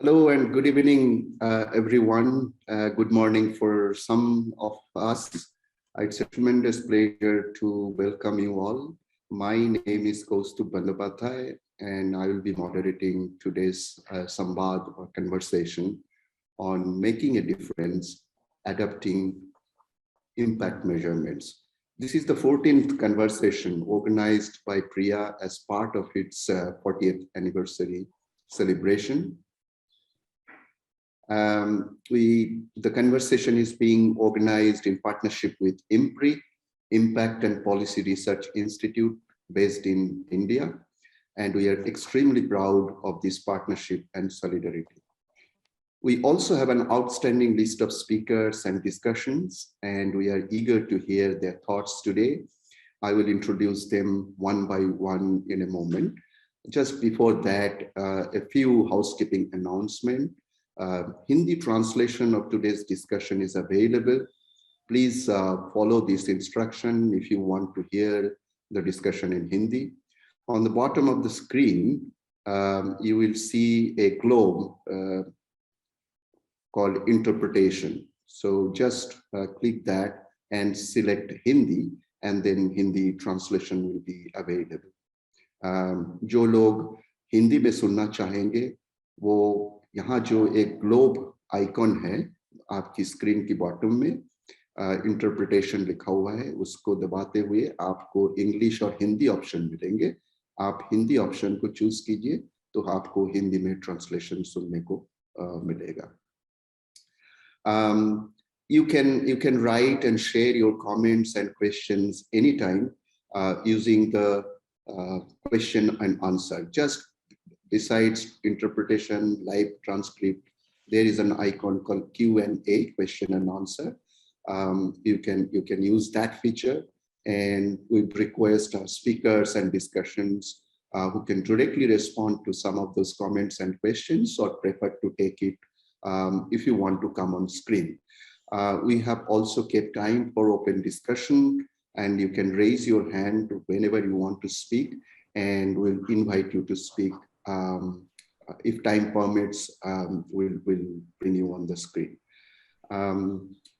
Hello and good evening, everyone. Good morning for some of us. It's a tremendous pleasure to welcome you all. My name is Kaustubh Bandyopadhyay, and I will be moderating today's Samvad or conversation on making a difference, adapting impact measurements. This is the 14th conversation organized by Priya as part of its 40th anniversary celebration. The conversation is being organized in partnership with IMPRI, Impact and Policy Research Institute, based in India, and we are extremely proud of this partnership and solidarity. We also have an outstanding list of speakers and discussions, and we are eager to hear their thoughts today. I will introduce them one by one in a moment. Just before that, a few housekeeping announcements. Hindi translation of today's discussion is available. Please follow this instruction if you want to hear the discussion in Hindi. On the bottom of the screen, you will see a globe called interpretation. So just click that and select Hindi, and then Hindi translation will be available. जो लोग हिंदी में सुनना चाहेंगे, वो यहाँ जो एक globe icon है आपकी स्क्रीन की बॉटम में इंटरप्रिटेशन लिखा हुआ है, उसको दबाते हुए आपको इंग्लिश और हिंदी ऑप्शन मिलेंगे. आप हिंदी ऑप्शन को चूज कीजिए तो आपको हिंदी में ट्रांसलेशन सुनने को मिलेगा. You can write and share your comments and questions anytime using the question and answer. Just besides interpretation, live transcript, there is an icon called Q&A, question and answer. You can use that feature, and we request our speakers and discussions who can directly respond to some of those comments and questions, or prefer to take it if you want to come on screen. We have also kept time for open discussion, and you can raise your hand whenever you want to speak, and we'll invite you to speak. If time permits, we'll bring you on the screen.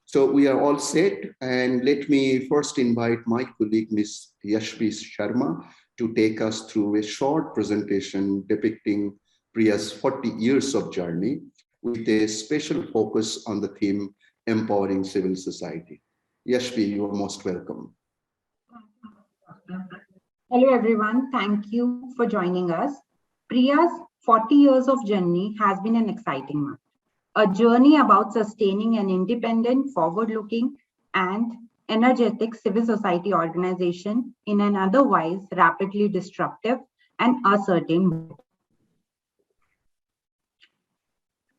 So we are all set, and let me first invite my colleague, Ms. Yashvi Sharma, to take us through a short presentation depicting Priya's 40 years of journey, with a special focus on the theme empowering civil society. Yashvi, you are most welcome. Hello, everyone. Thank you for joining us. Priya's 40 years of journey has been an exciting one. A journey about sustaining an independent, forward-looking, and energetic civil society organization in an otherwise rapidly disruptive and uncertain world.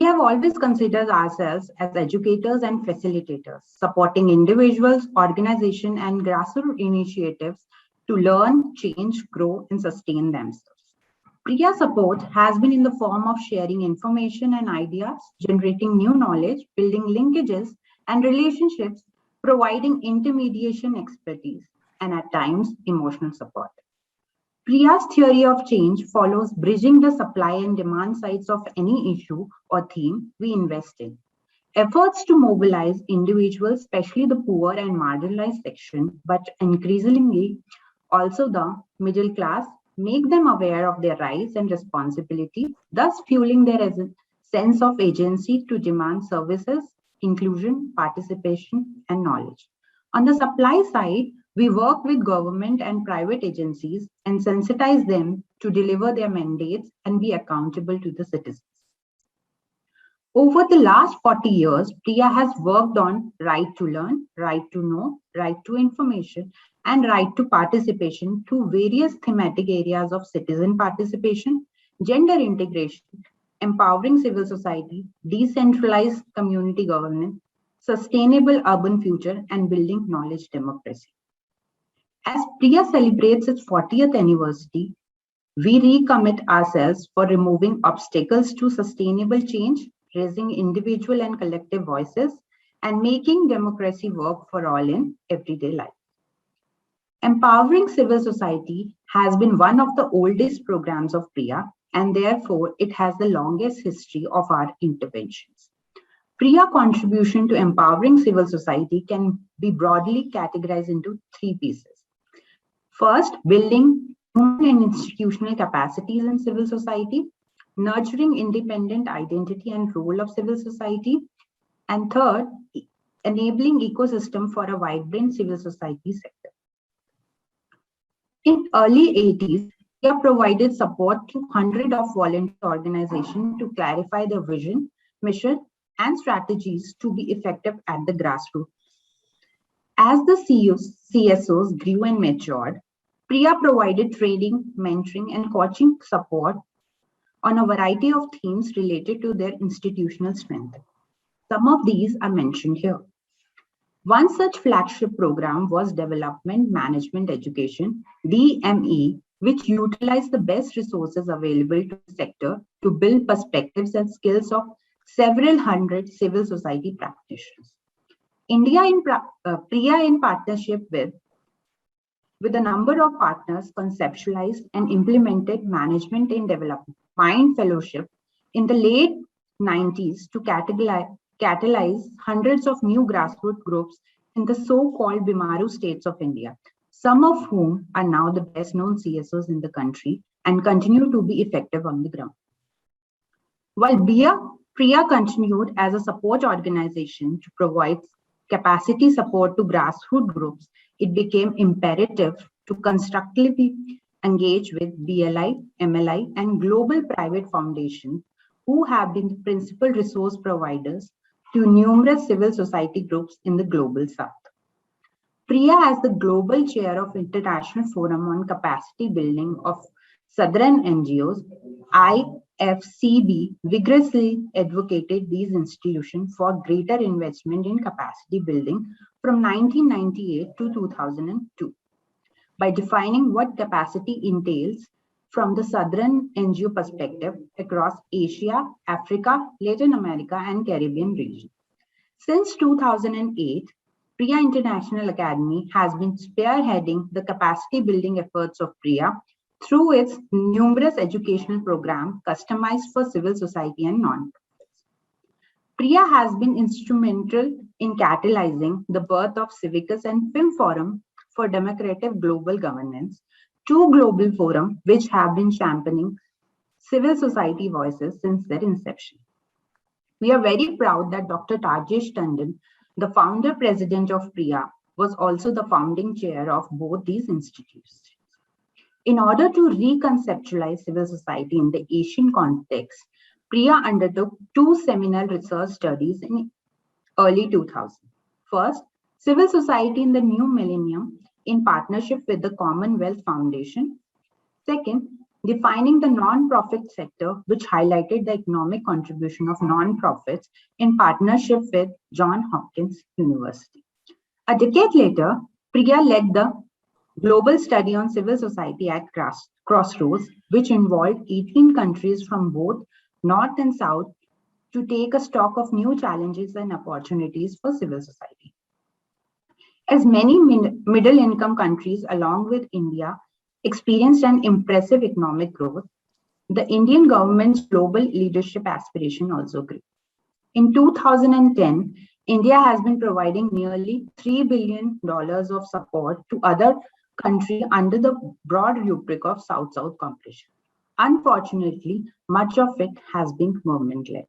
We have always considered ourselves as educators and facilitators, supporting individuals, organizations, and grassroots initiatives to learn, change, grow, and sustain themselves. Priya's support has been in the form of sharing information and ideas, generating new knowledge, building linkages and relationships, providing intermediation expertise, and at times, emotional support. Priya's theory of change follows bridging the supply and demand sides of any issue or theme we invest in. Efforts to mobilize individuals, especially the poor and marginalized section, but increasingly also the middle class, make them aware of their rights and responsibility, thus fueling their sense of agency to demand services, inclusion, participation, and knowledge. On the supply side, we work with government and private agencies and sensitize them to deliver their mandates and be accountable to the citizens. Over the last 40 years, Priya has worked on right to learn, right to know, right to information, and right to participation through various thematic areas of citizen participation, gender integration, empowering civil society, decentralized community governance, sustainable urban future, and building knowledge democracy. As Priya celebrates its 40th anniversary, we recommit ourselves for removing obstacles to sustainable change, raising individual and collective voices, and making democracy work for all in everyday life. Empowering civil society has been one of the oldest programs of Priya, and therefore it has the longest history of our interventions. Priya contribution to empowering civil society can be broadly categorized into three pieces. First, building human and institutional capacities in civil society, nurturing independent identity and role of civil society, and third, enabling ecosystem for a vibrant civil society sector. In early 80s, Priya provided support to hundreds of volunteer organizations to clarify their vision, mission, and strategies to be effective at the grassroots. As the CSOs grew and matured, Priya provided training, mentoring, and coaching support on a variety of themes related to their institutional strength. Some of these are mentioned here. One such flagship program was Development Management Education, DME, which utilized the best resources available to the sector to build perspectives and skills of several hundred civil society practitioners. Priya, in partnership with a number of partners, conceptualized and implemented Management in Development Mind Fellowship in the late 90s to catalyze hundreds of new grassroots groups in the so-called Bimaru states of India, some of whom are now the best-known CSOs in the country and continue to be effective on the ground. While Priya continued as a support organization to provide capacity support to grassroots groups, it became imperative to constructively engage with BLI, MLI, and global private foundations who have been the principal resource providers to numerous civil society groups in the global south. Priya, as the global chair of International Forum on Capacity Building of Southern NGOs, IFCB, vigorously advocated these institutions for greater investment in capacity building from 1998 to 2002 by defining what capacity entails from the Southern NGO perspective across Asia, Africa, Latin America, and Caribbean region. Since 2008, Priya International Academy has been spearheading the capacity building efforts of Priya through its numerous educational programs customized for civil society and non-profits. Priya has been instrumental in catalyzing the birth of Civicus and FIM Forum for Democratic Global Governance, two global forums which have been championing civil society voices since their inception. We are very proud that Dr. Tajesh Tandon, the founder president of Priya, was also the founding chair of both these institutes. In order to reconceptualize civil society in the Asian context, Priya undertook two seminal research studies in early 2000. First, civil society in the new millennium in partnership with the Commonwealth Foundation. Second, defining the non-profit sector, which highlighted the economic contribution of non-profits in partnership with Johns Hopkins University. A decade later, Priya led the global study on civil society at Crossroads, which involved 18 countries from both North and South to take a stock of new challenges and opportunities for civil society. As many middle-income countries, along with India, experienced an impressive economic growth, the Indian government's global leadership aspiration also grew. In 2010, India has been providing nearly $3 billion of support to other countries under the broad rubric of South-South cooperation. Unfortunately, much of it has been government-led.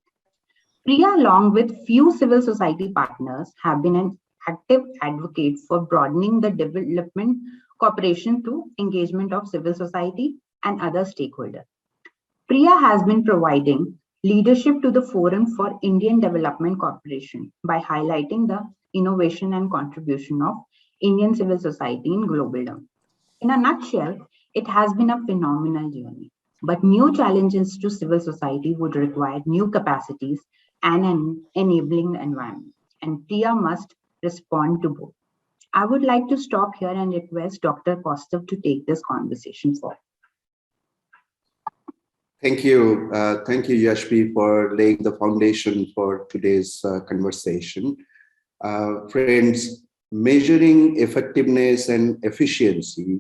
Priya, along with few civil society partners, have been an active advocate for broadening the development cooperation through engagement of civil society and other stakeholders. Priya has been providing leadership to the Forum for Indian Development Cooperation by highlighting the innovation and contribution of Indian civil society in global terms. In a nutshell, it has been a phenomenal journey, but new challenges to civil society would require new capacities and an enabling environment, and Priya must respond to both. I would like to stop here and request Dr. Kaustav to take this conversation forward. Thank you. Thank you, Yashvi, for laying the foundation for today's conversation. Friends, measuring effectiveness and efficiency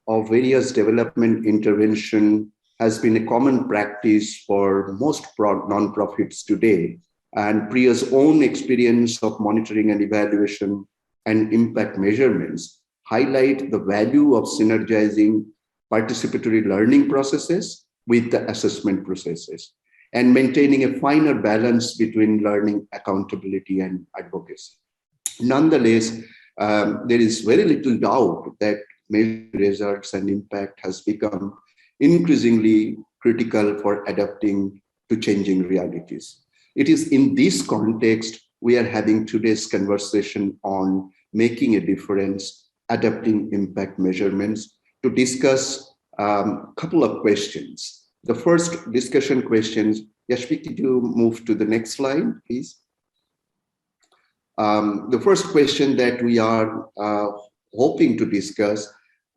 of various development intervention has been a common practice for most non-profits today, and Priya's own experience of monitoring and evaluation and impact measurements highlight the value of synergizing participatory learning processes with the assessment processes and maintaining a finer balance between learning, accountability, and advocacy. Nonetheless, there is very little doubt that measuring results and impact has become increasingly critical for adapting to changing realities. It is in this context we are having today's conversation on making a difference, adapting impact measurements, to discuss a couple of questions. The first discussion questions, Yashvi, could you move to the next slide, please? The first question that we are hoping to discuss,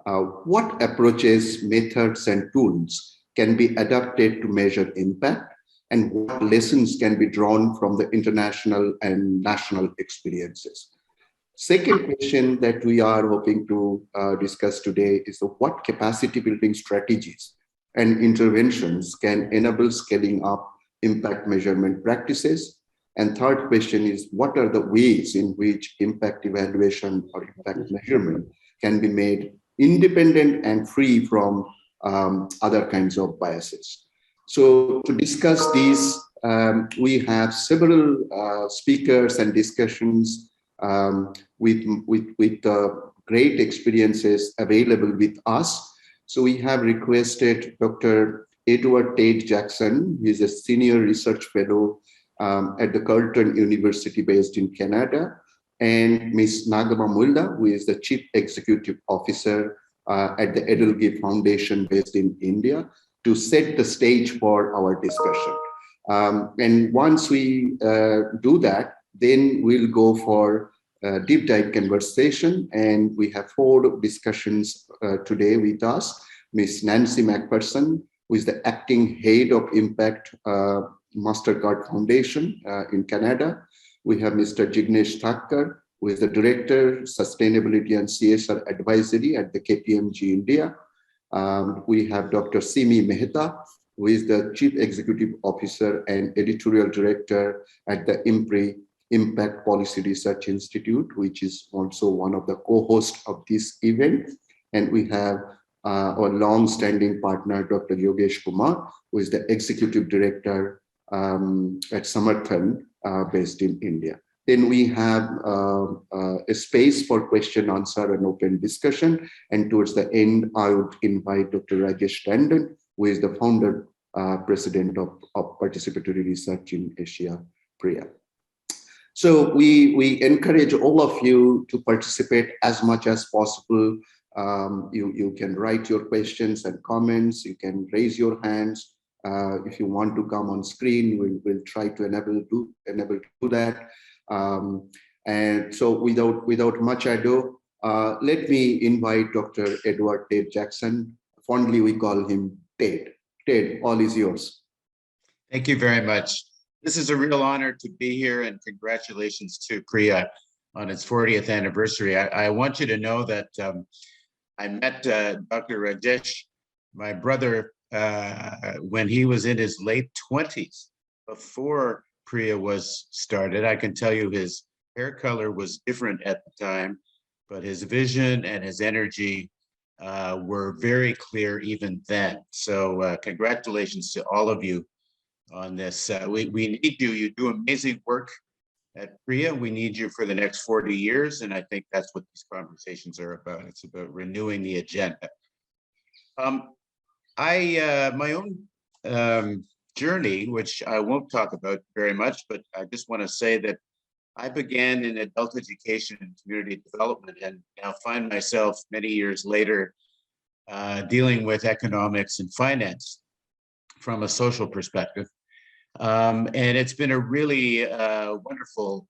what approaches, methods, and tools can be adapted to measure impact, and what lessons can be drawn from the international and national experiences? Second question that we are hoping to discuss today is what capacity building strategies and interventions can enable scaling up impact measurement practices. And third question is, what are the ways in which impact evaluation or impact measurement can be made independent and free from other kinds of biases? So to discuss these, we have several speakers and discussions with great experiences available with us. So we have requested Dr. Edward Tate Jackson, who is a senior research fellow at the Carleton University based in Canada, and Ms. Nagama Mulda, who is the Chief Executive Officer at the Edelgate Foundation based in India, to set the stage for our discussion. And once we do that, then we'll go for a deep dive conversation. And we have 4 discussions today with us. Ms. Nancy Mcpherson, who is the acting head of Impact Mastercard Foundation in Canada. We have Mr. Jignesh Thakkar, who is the Director, Sustainability and CSR Advisory at the KPMG India. We have Dr. Simi Mehta, who is the Chief Executive Officer and Editorial Director at the IMPRI Impact Policy Research Institute, which is also one of the co-hosts of this event. And we have our long-standing partner, Dr. Yogesh Kumar, who is the Executive Director at Samarathan, based in India. Then we have a space for question, answer, and open discussion. And towards the end, I would invite Dr. Rajesh Tandon, who is the founder, president of Participatory Research in Asia, Priya. So we encourage all of you to participate as much as possible. You can write your questions and comments. You can raise your hands. If you want to come on screen, we'll try to enable to do that. And so without much ado, let me invite Dr. Edward Tate Jackson. Fondly, we call him Tate. Tate, all is yours. Thank you very much. This is a real honor to be here, and congratulations to Priya on its 40th anniversary. I want you to know that I met Dr. Rajesh, my brother, when he was in his late 20s, before Priya was started. I can tell you his hair color was different at the time, but his vision and his energy were very clear even then. So congratulations to all of you on this. We need you. You do amazing work at Priya. We need you for the next 40 years. And I think that's what these conversations are about. It's about renewing the agenda. My own journey, which I won't talk about very much, but I just want to say that I began in adult education and community development, and now find myself many years later dealing with economics and finance from a social perspective. And it's been a really wonderful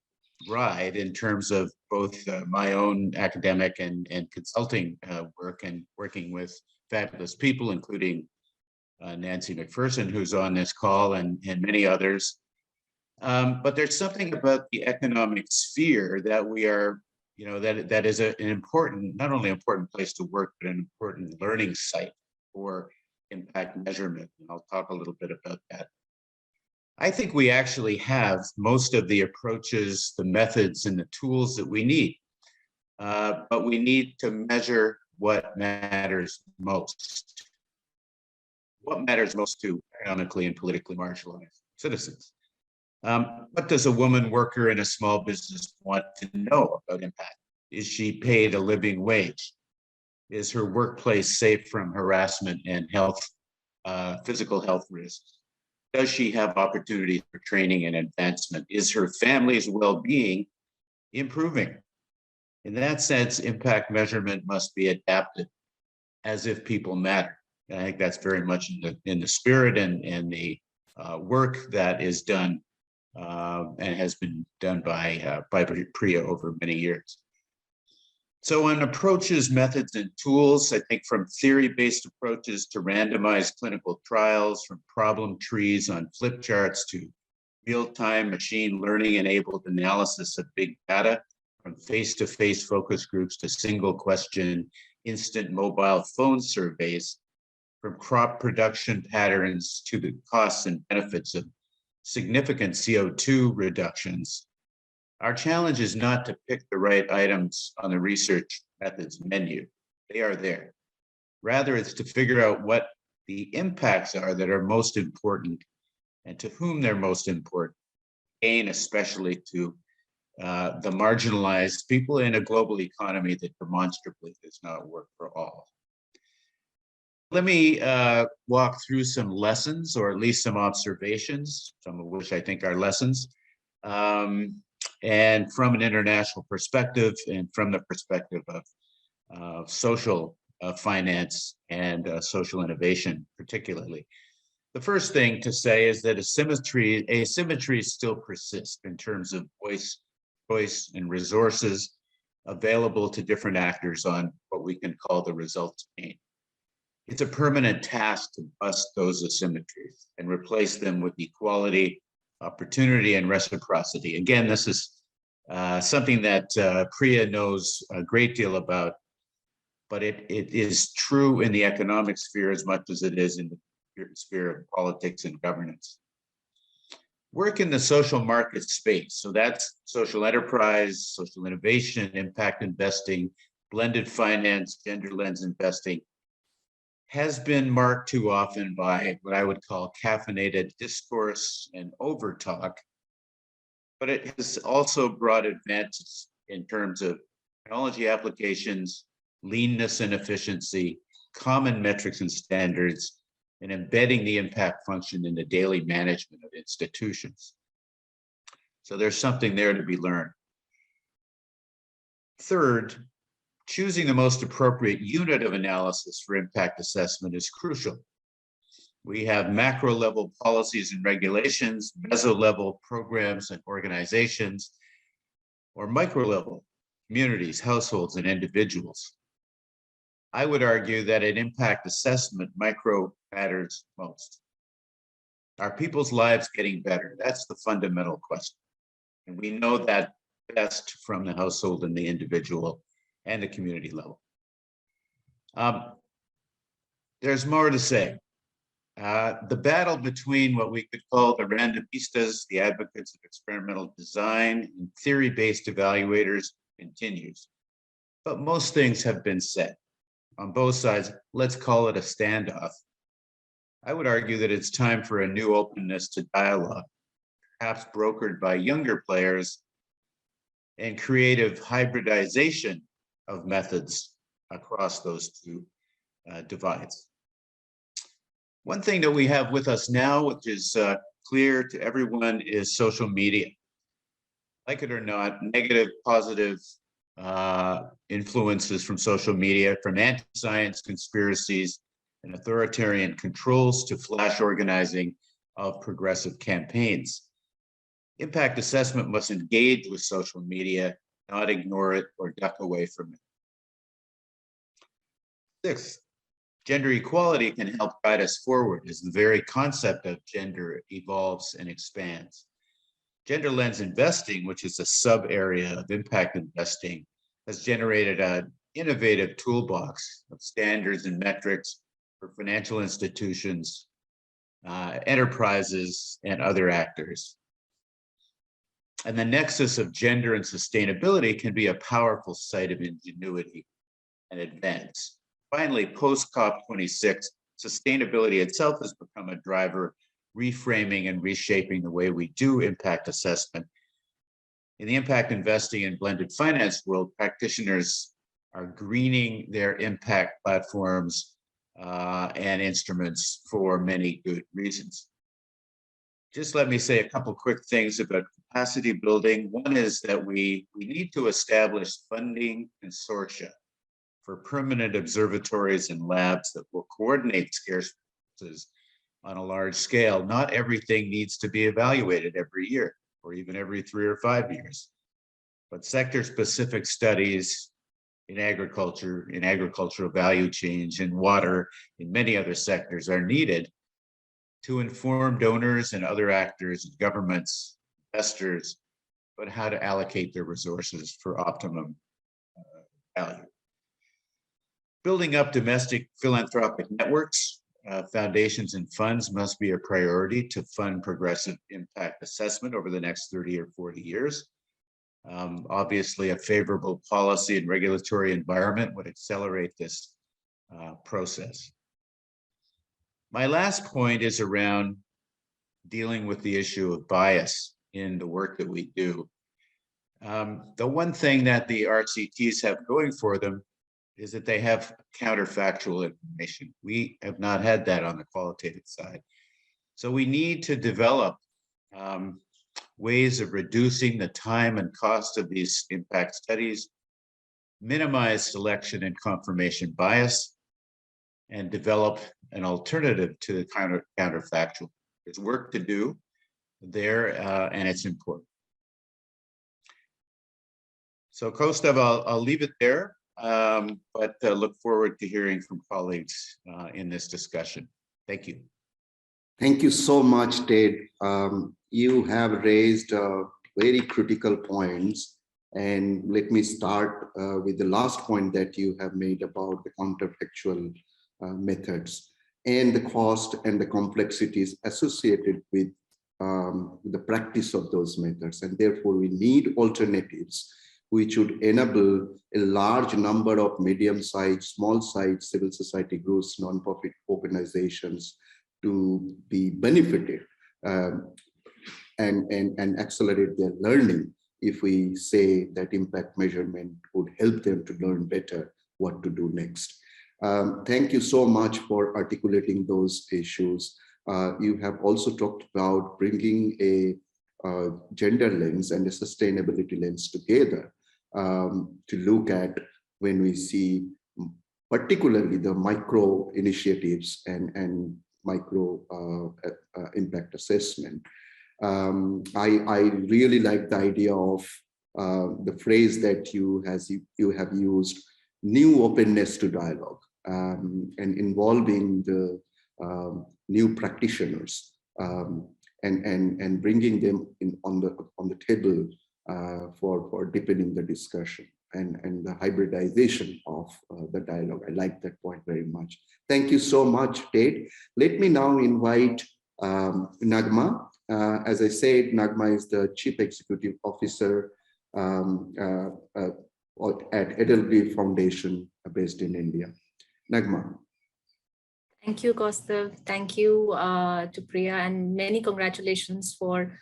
ride in terms of both my own academic and consulting work, and working with fabulous people, including Nancy Mcpherson, who's on this call, and many others. But there's something about the economic sphere that we are, that is an important, not only important place to work, but an important learning site for impact measurement, and I'll talk a little bit about that. I think we actually have most of the approaches, the methods, and the tools that we need, but we need to measure what matters most. What matters most to economically and politically marginalized citizens? What does a woman worker in a small business want to know about impact? Is she paid a living wage? Is her workplace safe from harassment and physical health risks? Does she have opportunities for training and advancement? Is her family's well-being improving? In that sense, impact measurement must be adapted as if people matter. And I think that's very much in the spirit and the work that is done and has been done by Priya over many years. So on approaches, methods, and tools, I think from theory-based approaches to randomized clinical trials, from problem trees on flip charts to real-time machine learning-enabled analysis of big data, from face-to-face focus groups to single-question instant mobile phone surveys, from crop production patterns to the costs and benefits of significant CO2 reductions. Our challenge is not to pick the right items on the research methods menu. They are there. Rather, it's to figure out what the impacts are that are most important and to whom they're most important, and especially to the marginalized people in a global economy that demonstrably does not work for all. Let me walk through some lessons, or at least some observations, some of which I think are lessons, and from an international perspective and from the perspective of social finance and social innovation, particularly. The first thing to say is that asymmetries still persist in terms of choice and resources available to different actors on what we can call the results chain. It's a permanent task to bust those asymmetries and replace them with equality, opportunity, and reciprocity. Again, this is something that Priya knows a great deal about, but it is true in the economic sphere as much as it is in the sphere of politics and governance. Work in the social market space, so that's social enterprise, social innovation, impact investing, blended finance, gender lens investing, has been marked too often by what I would call caffeinated discourse and overtalk, but it has also brought advances in terms of technology applications, leanness and efficiency, common metrics and standards, and embedding the impact function in the daily management of institutions. So there's something there to be learned. Third, choosing the most appropriate unit of analysis for impact assessment is crucial. We have macro level policies and regulations, meso level programs and organizations, or micro level communities, households, and individuals. I would argue that in impact assessment, micro matters most. Are people's lives getting better? That's the fundamental question. And we know that best from the household and the individual and the community level. There's more to say. The battle between what we could call the randomistas, the advocates of experimental design, and theory-based evaluators continues. But most things have been said. On both sides, let's call it a standoff. I would argue that it's time for a new openness to dialogue, perhaps brokered by younger players and creative hybridization of methods across those two divides. One thing that we have with us now, which is clear to everyone, is social media. Like it or not, negative, positive influences from social media, from anti-science conspiracies and authoritarian controls to flash organizing of progressive campaigns. Impact assessment must engage with social media, not ignore it or duck away from it. Sixth, gender equality can help guide us forward as the very concept of gender evolves and expands. Gender lens investing, which is a sub area of impact investing, has generated an innovative toolbox of standards and metrics for financial institutions, enterprises, and other actors. And the nexus of gender and sustainability can be a powerful site of ingenuity and advance. Finally, post-COP26, sustainability itself has become a driver, reframing and reshaping the way we do impact assessment. In the impact investing and blended finance world, practitioners are greening their impact platforms and instruments for many good reasons. Just let me say a couple quick things about capacity building. One is that we need to establish funding consortia for permanent observatories and labs that will coordinate scarce resources on a large scale. Not everything needs to be evaluated every year or even every 3 or 5 years, but sector-specific studies in agriculture, in agricultural value chains, in water, in many other sectors are needed to inform donors and other actors, governments, investors, but how to allocate their resources for optimum value. Building up domestic philanthropic networks, foundations and funds must be a priority to fund progressive impact assessment over the next 30 or 40 years. Obviously, a favorable policy and regulatory environment would accelerate this process. My last point is around dealing with the issue of bias in the work that we do. The one thing that the RCTs have going for them is that they have counterfactual information. We have not had that on the qualitative side. So we need to develop ways of reducing the time and cost of these impact studies, minimize selection and confirmation bias, and develop an alternative to the counterfactual. There's work to do there, and it's important. So Kostav, I'll leave it there, but look forward to hearing from colleagues in this discussion. Thank you. Thank you so much, Ted. You have raised very critical points. And let me start with the last point that you have made about the counterfactual methods and the cost and the complexities associated with the practice of those methods. And therefore, we need alternatives which would enable a large number of medium-sized, small-sized civil society groups, non-profit organizations to be benefited and accelerate their learning if we say that impact measurement would help them to learn better what to do next. Thank you so much for articulating those issues. You have also talked about bringing a gender lens and a sustainability lens together to look at when we see particularly the micro initiatives and micro impact assessment. I really like the idea of the phrase that you have used, new openness to dialogue, and involving the new practitioners and bringing them in on the table for deepening the discussion and the hybridization of the dialogue. I like that point very much. Thank you so much, Ted. Let me now invite Nagma. As I said, Nagma is the Chief Executive Officer at Edelgriff Foundation based in India. Nagma. Thank you, Kostav. Thank you to Priya, and many congratulations for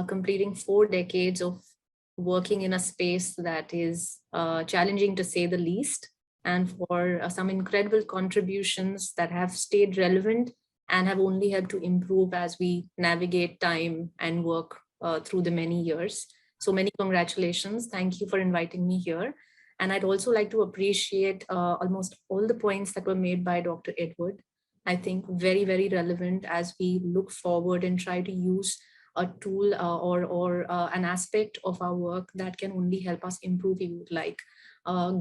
completing 4 decades of working in a space that is challenging to say the least, and for some incredible contributions that have stayed relevant and have only helped to improve as we navigate time and work through the many years. So many congratulations. Thank you for inviting me here. And I'd also like to appreciate almost all the points that were made by Dr. Edward. I think very, very relevant as we look forward and try to use a tool or an aspect of our work that can only help us improve. Like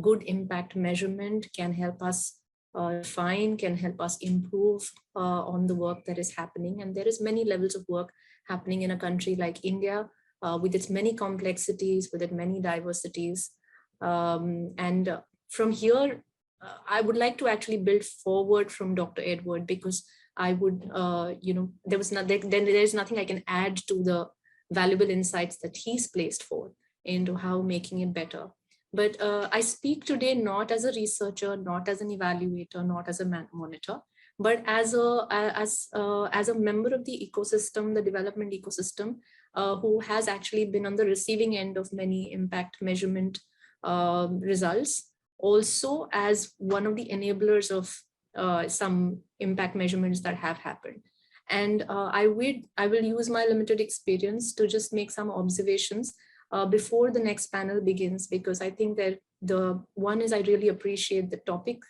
good impact measurement can help us define, can help us improve on the work that is happening. And there is many levels of work happening in a country like India with its many complexities, with its many diversities. And from here, I would like to actually build forward from Dr. Edward, because I would, there's nothing I can add to the valuable insights that he's placed forth into how making it better. But I speak today not as a researcher, not as an evaluator, not as a monitor, but as a member of the ecosystem, the development ecosystem, who has actually been on the receiving end of many impact measurement results, also as one of the enablers of some impact measurements that have happened. And I will use my limited experience to just make some observations before the next panel begins, because I think that the one is I really appreciate the topic.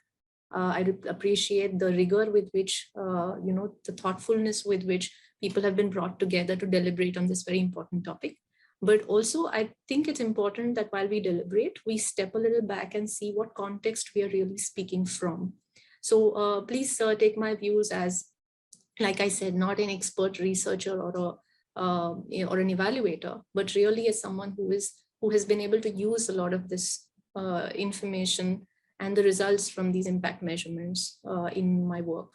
I appreciate the rigor with which, the thoughtfulness with which people have been brought together to deliberate on this very important topic. But also, I think it's important that while we deliberate, we step a little back and see what context we are really speaking from. So please take my views as, like I said, not an expert researcher or an evaluator, but really as someone who has been able to use a lot of this information and the results from these impact measurements in my work.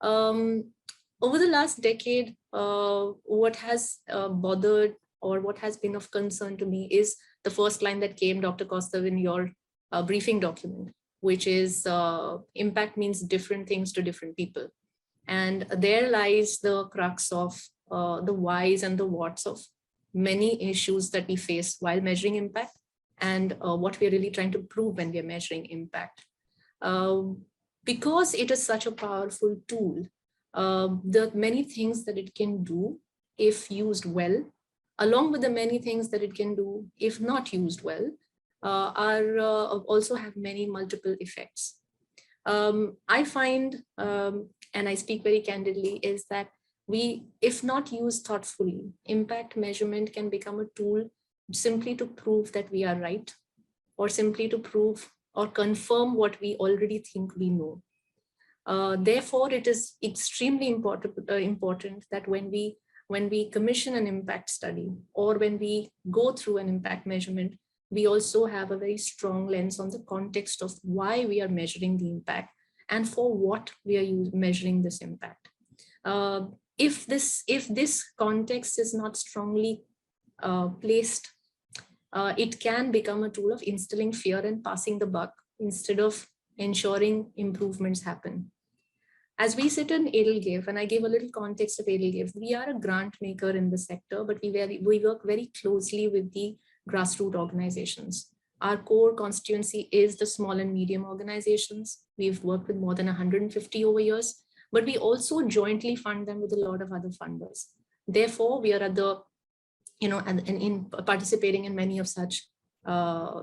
Over the last decade, what has bothered or what has been of concern to me is the first line that came, Dr. Kostav, in your briefing document, which is impact means different things to different people. And there lies the crux of the whys and the whats of many issues that we face while measuring impact, and what we're really trying to prove when we're measuring impact. Because it is such a powerful tool, the many things that it can do if used well, along with the many things that it can do if not used well, also have many multiple effects. I find, and I speak very candidly, is that if not used thoughtfully, impact measurement can become a tool simply to prove that we are right, or simply to prove or confirm what we already think we know. Therefore, it is extremely important that when we commission an impact study, or when we go through an impact measurement, we also have a very strong lens on the context of why we are measuring the impact and for what we are measuring this impact. If this context is not strongly placed, it can become a tool of instilling fear and passing the buck instead of ensuring improvements happen. As we sit in Edelgave, and I gave a little context of Edelgave, we are a grant maker in the sector, but we work very closely with the grassroots organizations. Our core constituency is the small and medium organizations. We've worked with more than 150 over years, but we also jointly fund them with a lot of other funders. Therefore, we are at the, in participating in many of such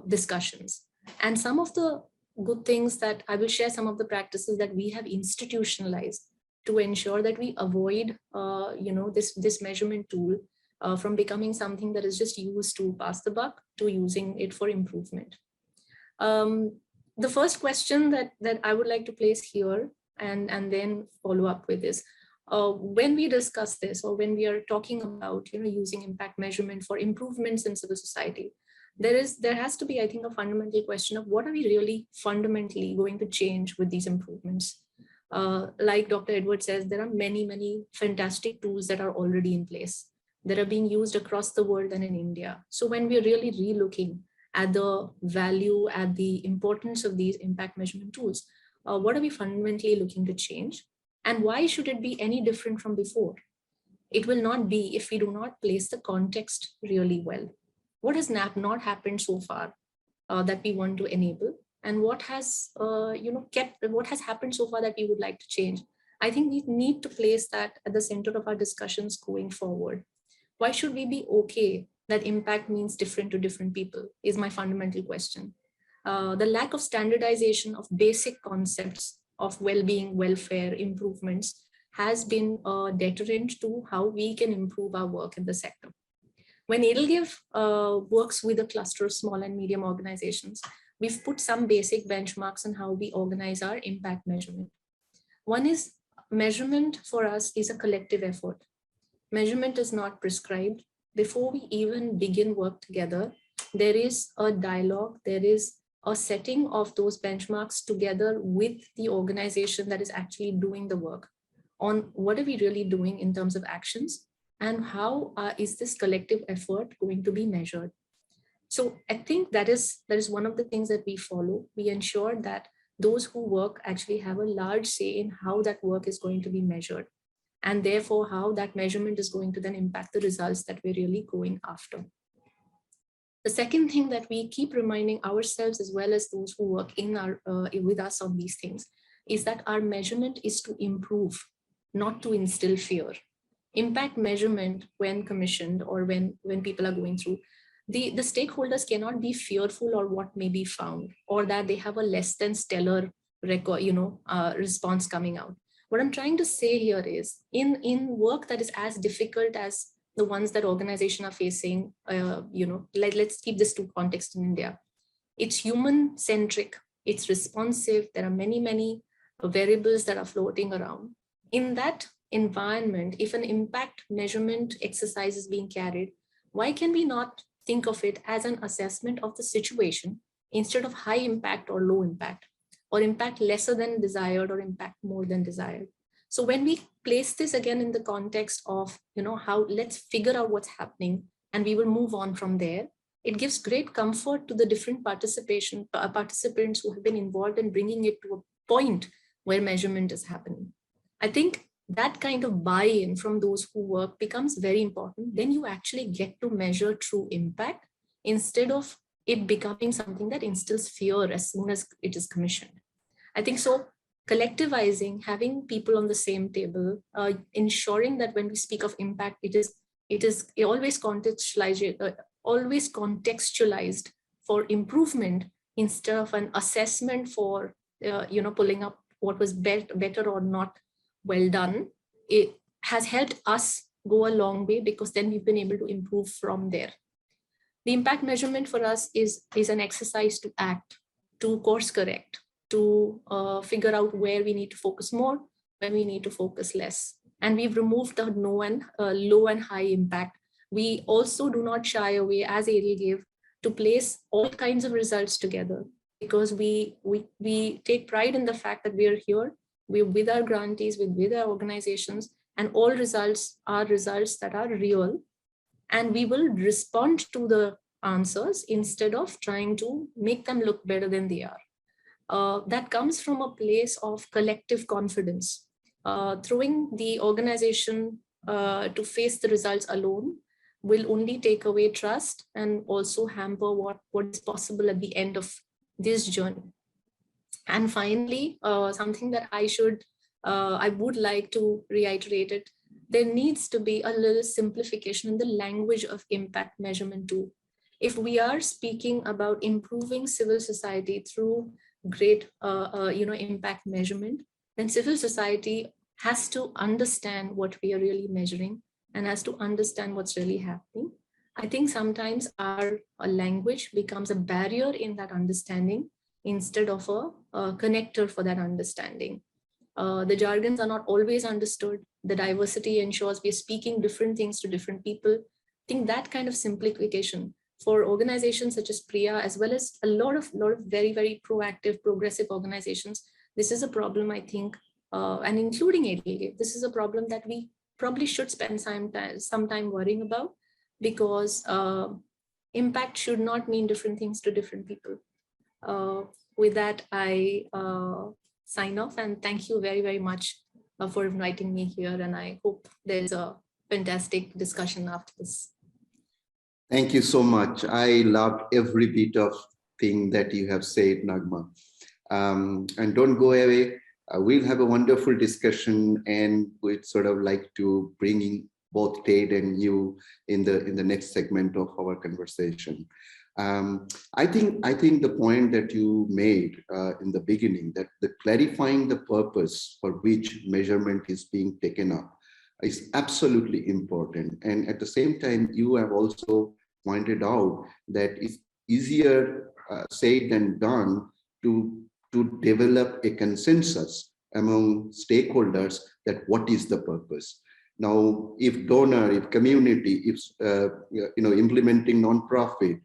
discussions. And some of the good things that I will share, some of the practices that we have institutionalized to ensure that we avoid, this measurement tool from becoming something that is just used to pass the buck to using it for improvement. The first question that I would like to place here and then follow up with is, when we discuss this, or when we are talking about using impact measurement for improvements in civil society, there has to be, I think, a fundamental question of what are we really fundamentally going to change with these improvements. Like Dr. Edward says, there are many, many fantastic tools that are already in place that are being used across the world and in India. So when we're really relooking at the value, at the importance of these impact measurement tools, what are we fundamentally looking to change? And why should it be any different from before? It will not be if we do not place the context really well. What has not happened so far that we want to enable, and what has what has happened so far that we would like to change? I think we need to place that at the center of our discussions going forward. Why should we be okay that impact means different to different people is my fundamental question. The lack of standardization of basic concepts of well-being, welfare, improvements has been a deterrent to how we can improve our work in the sector. When Edelgave works with a cluster of small and medium organizations, we've put some basic benchmarks on how we organize our impact measurement. One is measurement for us is a collective effort. Measurement is not prescribed. Before we even begin work together, there is a dialogue, there is a setting of those benchmarks together with the organization that is actually doing the work on what are we really doing in terms of actions, and how is this collective effort going to be measured. So I think that is one of the things that we follow. We ensure that those who work actually have a large say in how that work is going to be measured, and therefore how that measurement is going to then impact the results that we're really going after. The second thing that we keep reminding ourselves, as well as those who work in with us on these things, is that our measurement is to improve, not to instill fear. Impact measurement, when commissioned or when people are going through, the stakeholders cannot be fearful or what may be found, or that they have a less than stellar record, response coming out. What I'm trying to say here is, in work that is as difficult as the ones that organizations are facing, let's keep this to context in India. It's human centric, it's responsive. There are many variables that are floating around. In that environment, if an impact measurement exercise is being carried, why can we not think of it as an assessment of the situation instead of high impact or low impact, or impact lesser than desired or impact more than desired? So when we place this again in the context of, how let's figure out what's happening and we will move on from there, it gives great comfort to the different participants who have been involved in bringing it to a point where measurement is happening. I think that kind of buy-in from those who work becomes very important. Then you actually get to measure true impact instead of it becoming something that instills fear as soon as it is commissioned. I think so. Collectivizing, having people on the same table, ensuring that when we speak of impact, it is always contextualized for improvement instead of an assessment for pulling up what was better or not well done. It has helped us go a long way, because then we've been able to improve from there. The impact measurement for us is an exercise to act, to course correct, to figure out where we need to focus more, where we need to focus less. And we've removed the low and high impact. We also do not shy away, as Ariel gave, to place all kinds of results together, because we take pride in the fact that we are here, we're with our grantees, with our organizations, and all results are results that are real. And we will respond to the answers instead of trying to make them look better than they are. That comes from a place of collective confidence. Throwing the organization to face the results alone will only take away trust and also hamper what is possible at the end of this journey. And finally, something that I would like to reiterate it, there needs to be a little simplification in the language of impact measurement too. If we are speaking about improving civil society through great impact measurement, then civil society has to understand what we are really measuring and has to understand what's really happening. I think sometimes our language becomes a barrier in that understanding instead of a connector for that understanding. The jargons are not always understood. The diversity ensures we're speaking different things to different people. I think that kind of simplification for organizations such as Priya, as well as a lot of very, very proactive, progressive organizations, this is a problem, I think, and including ADA, this is a problem that we probably should spend some time worrying about, because impact should not mean different things to different people. With that, I sign off, and thank you very, very much for inviting me here. And I hope there's a fantastic discussion after this. Thank you so much. I loved every bit of thing that you have said, Nagma. And don't go away. We'll have a wonderful discussion, and we'd sort of like to bring in both Ted and you in the next segment of our conversation. I think the point that you made in the beginning, that the clarifying the purpose for which measurement is being taken up is absolutely important. And at the same time, you have also pointed out that it's easier said than done to develop a consensus among stakeholders that what is the purpose. Now, if donor, if community, if implementing nonprofit,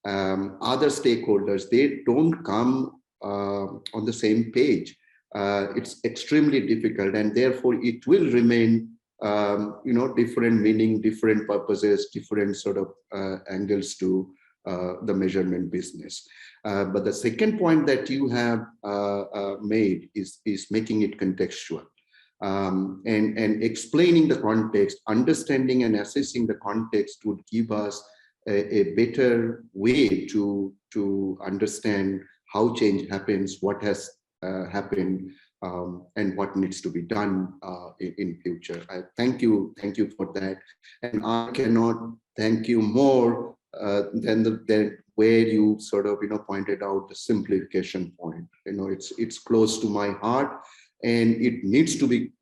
other stakeholders, they don't come on the same page. It's extremely difficult, and therefore it will remain different meaning, different purposes, different sort of angles to the measurement business. But the second point that you have made is making it contextual, and explaining the context, understanding and assessing the context would give us a better way to understand how change happens, what has happened, and what needs to be done in future. I thank you for that, and I cannot thank you more than where you sort of pointed out the simplification point. It's close to my heart, and it needs to be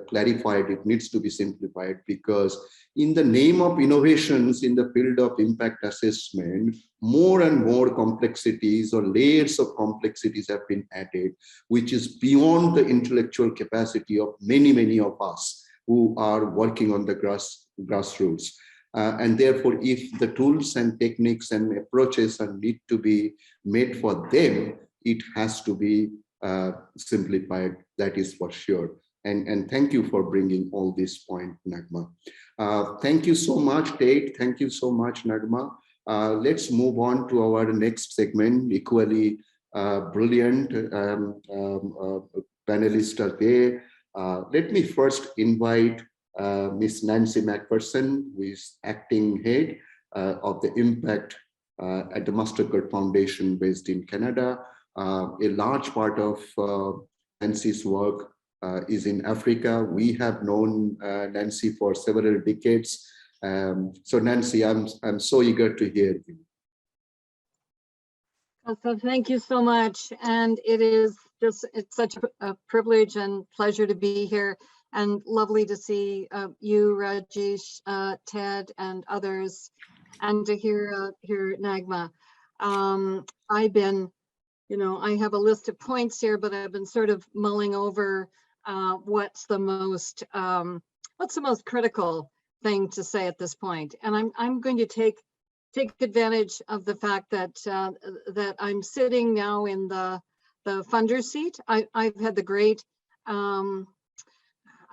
clarified. It needs to be simplified, because in the name of innovations in the field of impact assessment, more and more complexities or layers of complexities have been added, which is beyond the intellectual capacity of many of us who are working on the grassroots. And therefore, if the tools and techniques and approaches need to be made for them, it has to be simplified. That is for sure. And thank you for bringing all this point, Nagma. Thank you so much, Tate. Thank you so much, Nagma. Let's move on to our next segment. Equally brilliant panelists are there. Let me first invite Miss Nancy Mcpherson, who is acting head of the impact at the Mastercard Foundation based in Canada. A large part of Nancy's work is in Africa. We have known Nancy for several decades. So Nancy, I'm so eager to hear you. So thank you so much. And it's such a privilege and pleasure to be here, and lovely to see you, Rajesh, Ted, and others, and to hear Nagma. I've been, I have a list of points here, but I've been sort of mulling over what's the most critical thing to say at this point. And I'm going to take advantage of the fact that that I'm sitting now in the funder seat. I've had the great,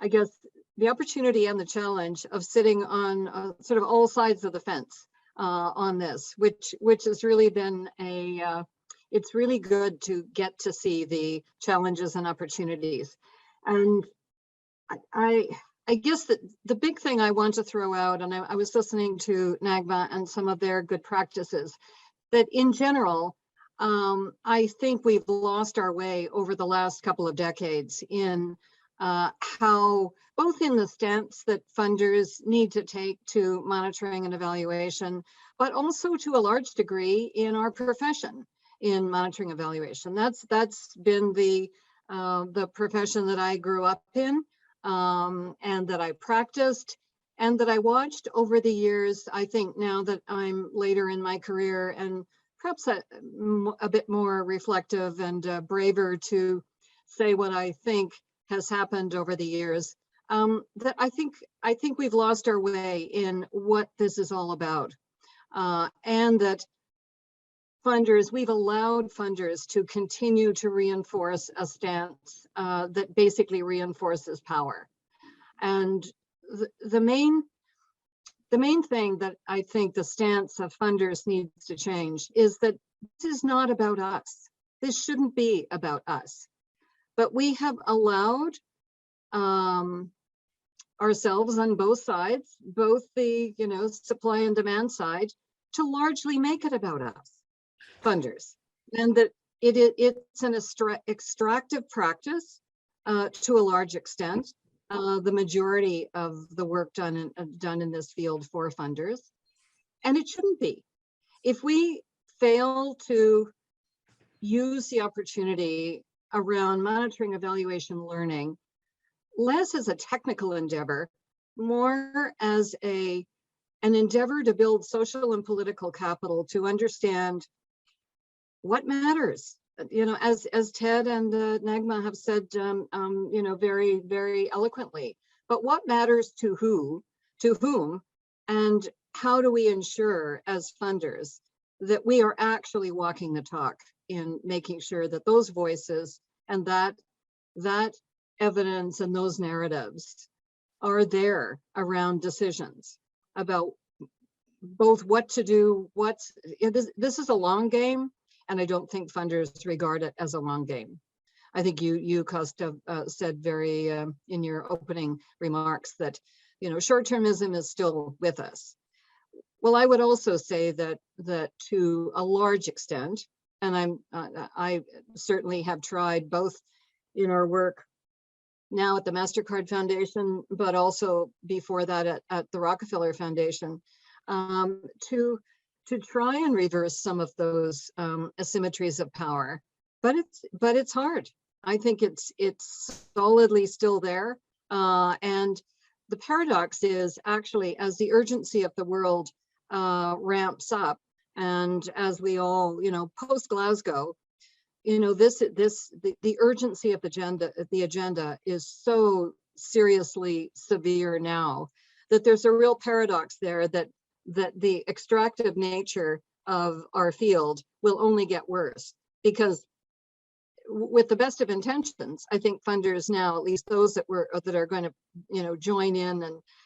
I guess, the opportunity and the challenge of sitting on sort of all sides of the fence on this, which has really been it's really good to get to see the challenges and opportunities. And I guess that the big thing I want to throw out, and I was listening to Nagma and some of their good practices, that in general, I think we've lost our way over the last couple of decades in how, both in the stance that funders need to take to monitoring and evaluation, but also to a large degree in our profession in monitoring evaluation. That's been the profession that I grew up in, and that I practiced and that I watched over the years. I think now that I'm later in my career and perhaps a bit more reflective and braver to say what I think has happened over the years, that I think we've lost our way in what this is all about, and that we've allowed funders to continue to reinforce a stance that basically reinforces power. And the main thing that I think the stance of funders needs to change is that this is not about us. This shouldn't be about us. But we have allowed ourselves on both sides, both the supply and demand side, to largely make it about us, funders, and that it's an extractive practice to a large extent. The majority of the work done in this field for funders, and it shouldn't be. If we fail to use the opportunity around monitoring, evaluation, learning, less as a technical endeavor, more as an endeavor to build social and political capital to understand what matters. As Ted and Nagma have said, very, very eloquently, but what matters to whom, and how do we ensure as funders that we are actually walking the talk in making sure that those voices and that evidence and those narratives are there around decisions about both what to do, this is a long game, and I don't think funders regard it as a long game. I think you Costa, said very in your opening remarks that, you know, short-termism is still with us. Well, I would also say that to a large extent, and I certainly have tried both in our work now at the MasterCard Foundation, but also before that at the Rockefeller Foundation, to try and reverse some of those asymmetries of power. But it's hard. I think it's solidly still there. And the paradox is actually, as the urgency of the world ramps up, and as we all, you know, post Glasgow, you know, the urgency of the agenda is so seriously severe now that there's a real paradox there that the extractive nature of our field will only get worse, because with the best of intentions, I think funders now, at least those that are going to, you know, join in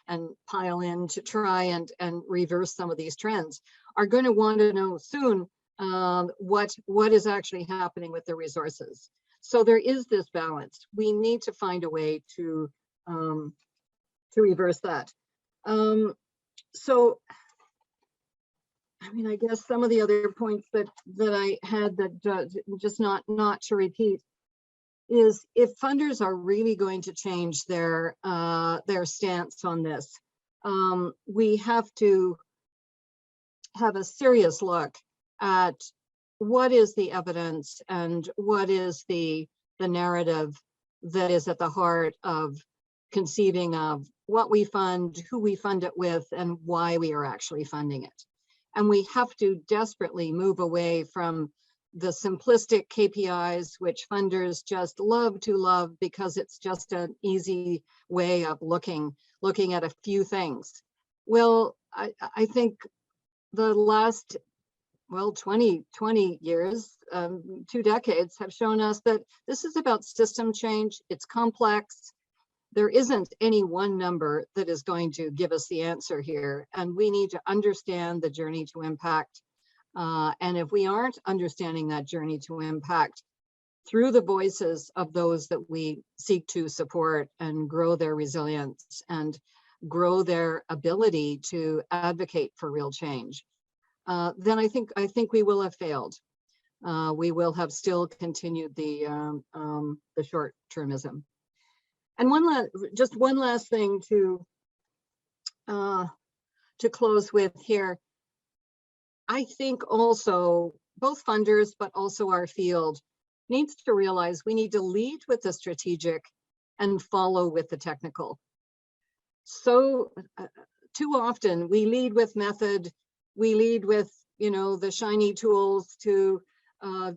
and pile in to try and reverse some of these trends, are going to want to know soon what is actually happening with the resources. So there is this balance. We need to find a way to reverse that. So, I mean, I guess some of the other points that I had that just not to repeat is, if funders are really going to change their stance on this, we have to have a serious look at what is the evidence and what is the narrative that is at the heart of conceiving of what we fund, who we fund it with, and why we are actually funding it. And we have to desperately move away from the simplistic KPIs, which funders just love to love because it's just an easy way of looking at a few things. Well, I think the last, 20 years, 2 decades have shown us that this is about system change. It's complex. There isn't any one number that is going to give us the answer here, and we need to understand the journey to impact. And if we aren't understanding that journey to impact through the voices of those that we seek to support and grow their resilience and grow their ability to advocate for real change, then I think we will have failed. We will have still continued the short-termism. And just one last thing to close with here. I think also both funders, but also our field, needs to realize we need to lead with the strategic and follow with the technical. So too often we lead with method, we lead with, you know, the shiny tools to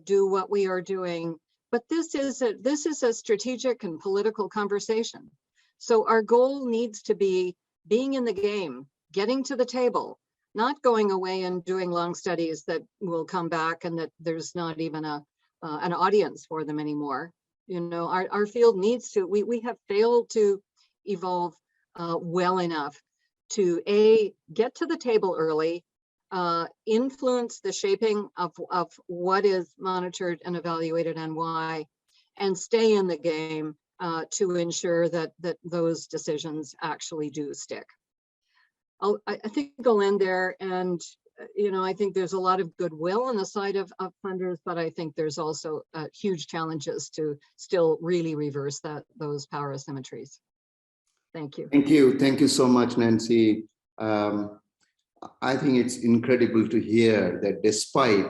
do what we are doing. But this is a strategic and political conversation. So our goal needs to be being in the game, getting to the table, not going away and doing long studies that will come back and that there's not even an audience for them anymore. You know, our field needs to, we have failed to evolve well enough to get to the table early, influence the shaping of what is monitored and evaluated and why, and stay in the game to ensure that those decisions actually do stick. I think I'll end there, and you know, I think there's a lot of goodwill on the side of funders, but I think there's also huge challenges to still really reverse those power asymmetries. Thank you. Thank you so much, Nancy. I think it's incredible to hear that despite,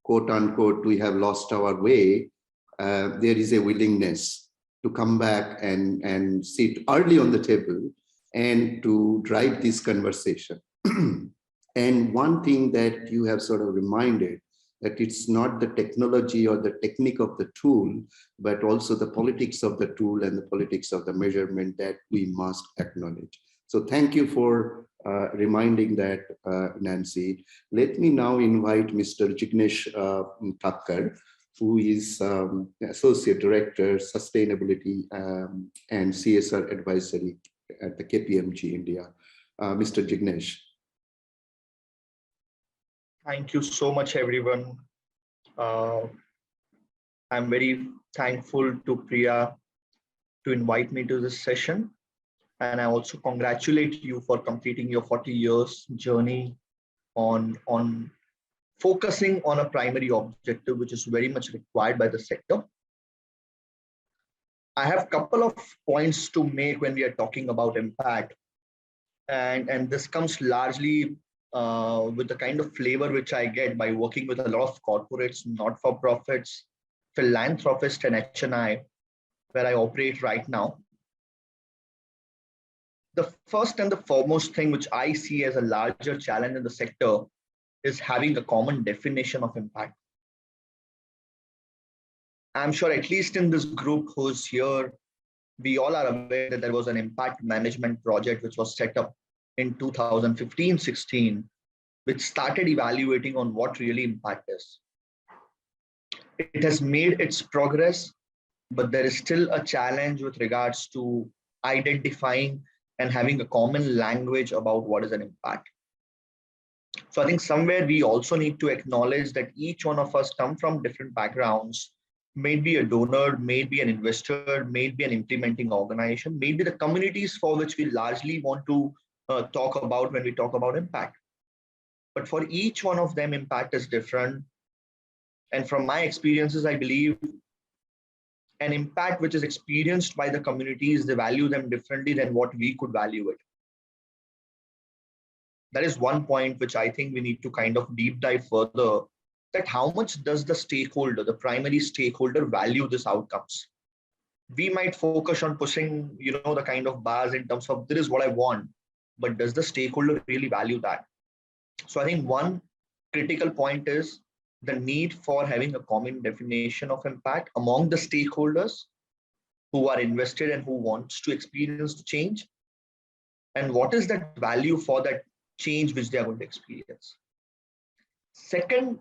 quote unquote, we have lost our way, there is a willingness to come back and sit early on the table and to drive this conversation. And one thing that you have sort of reminded, that it's not the technology or the technique of the tool, but also the politics of the tool and the politics of the measurement that we must acknowledge. So thank you for reminding that, Nancy. Let me now invite Mr. Jignesh Thakkar, who is Associate Director, Sustainability and CSR Advisory at the KPMG India. Mr. Jignesh. Thank you so much, everyone. I'm very thankful to Priya to invite me to this session. And I also congratulate you for completing your 40 years journey on focusing on a primary objective, which is very much required by the sector. I have a couple of points to make when we are talking about impact. And this comes largely with the kind of flavor which I get by working with a lot of corporates, not-for-profits, philanthropists, and HNI, where I operate right now. The first and the foremost thing which I see as a larger challenge in the sector is having a common definition of impact. I'm sure at least in this group who's here, we all are aware that there was an impact management project which was set up in 2015-16, which started evaluating on what really impact is. It has made its progress, but there is still a challenge with regards to identifying and having a common language about what is an impact. So I think somewhere we also need to acknowledge that each one of us come from different backgrounds, maybe a donor, maybe an investor, maybe an implementing organization, maybe the communities for which we largely want to talk about when we talk about impact. But for each one of them, impact is different. And from my experiences, I believe an impact which is experienced by the communities, they value them differently than what we could value it. That is one point which I think we need to kind of deep dive further, that how much does the stakeholder, the primary stakeholder, value these outcomes? We might focus on pushing, the kind of bars in terms of this is what I want, but does the stakeholder really value that? So I think one critical point is the need for having a common definition of impact among the stakeholders who are invested and who wants to experience the change. And what is that value for that change which they are going to experience? Second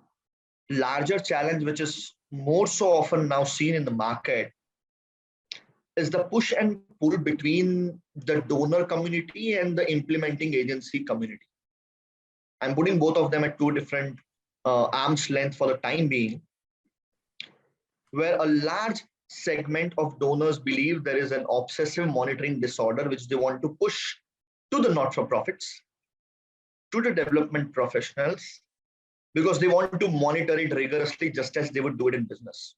larger challenge, which is more so often now seen in the market, is the push and pull between the donor community and the implementing agency community. I'm putting both of them at two different arm's length for the time being, where a large segment of donors believe there is an obsessive monitoring disorder which they want to push to the not-for-profits, to the development professionals, because they want to monitor it rigorously just as they would do it in business.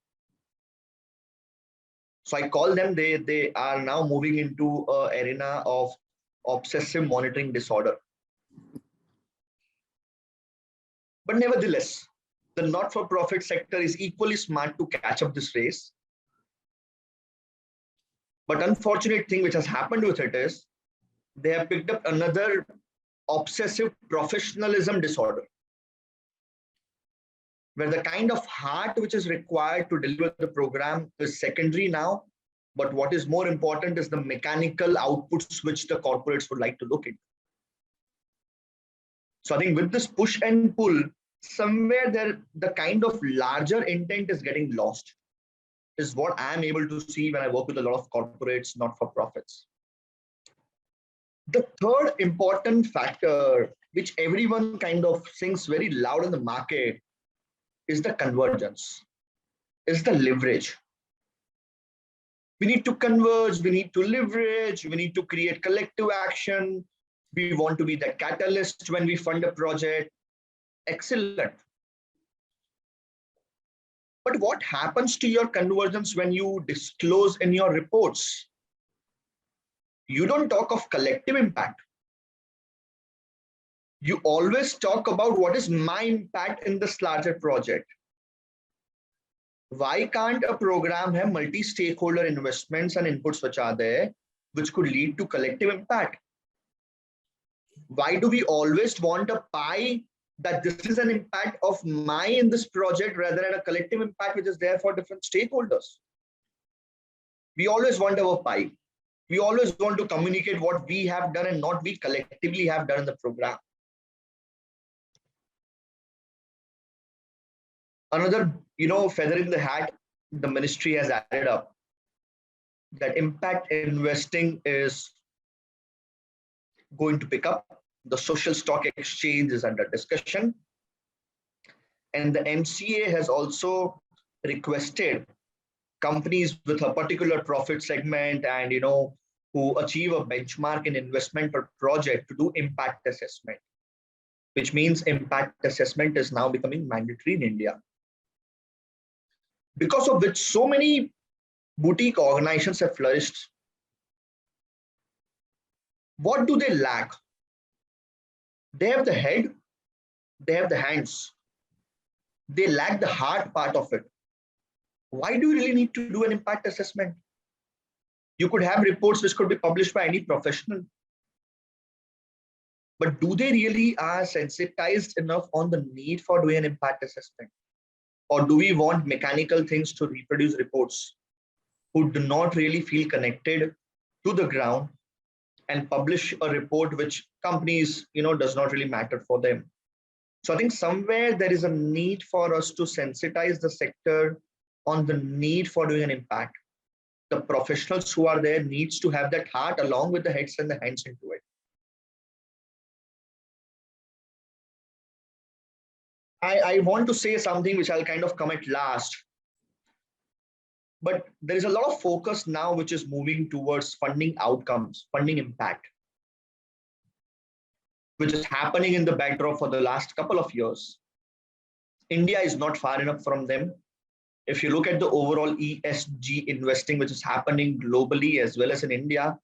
So I call them, they are now moving into an arena of obsessive monitoring disorder. But nevertheless, the not-for-profit sector is equally smart to catch up this race. But unfortunate thing which has happened with it is they have picked up another obsessive professionalism disorder, where the kind of heart which is required to deliver the program is secondary now. But what is more important is the mechanical outputs which the corporates would like to look at. So I think with this push and pull, somewhere there, the kind of larger intent is getting lost, is what I'm able to see when I work with a lot of corporates, not-for-profits. The third important factor, which everyone kind of sings very loud in the market, is the convergence, is the leverage. We need to converge, we need to leverage, we need to create collective action. We want to be the catalyst when we fund a project. Excellent. But what happens to your convergence when you disclose in your reports? You don't talk of collective impact. You always talk about what is my impact in this larger project. Why can't a program have multi-stakeholder investments and inputs which are there, which could lead to collective impact? Why do we always want a pie that this is an impact of mine in this project rather than a collective impact which is there for different stakeholders? We always want our pie. We always want to communicate what we have done and not we collectively have done in the program. Another, feather in the hat the ministry has added up, that impact investing is going to pick up. The social stock exchange is under discussion. And the MCA has also requested companies with a particular profit segment and, who achieve a benchmark in investment per project to do impact assessment, which means impact assessment is now becoming mandatory in India. Because of which so many boutique organizations have flourished. What do they lack? They have the head, they have the hands. They lack the hard part of it. Why do you really need to do an impact assessment? You could have reports which could be published by any professional. But do they really are sensitized enough on the need for doing an impact assessment? Or do we want mechanical things to reproduce reports who do not really feel connected to the ground and publish a report which companies, does not really matter for them? So I think somewhere there is a need for us to sensitize the sector on the need for doing an impact. The professionals who are there needs to have that heart along with the heads and the hands into it. I want to say something which I'll kind of come at last. But there is a lot of focus now which is moving towards funding outcomes, funding impact, which is happening in the backdrop for the last couple of years. India is not far enough from them. If you look at the overall ESG investing, which is happening globally as well as in India,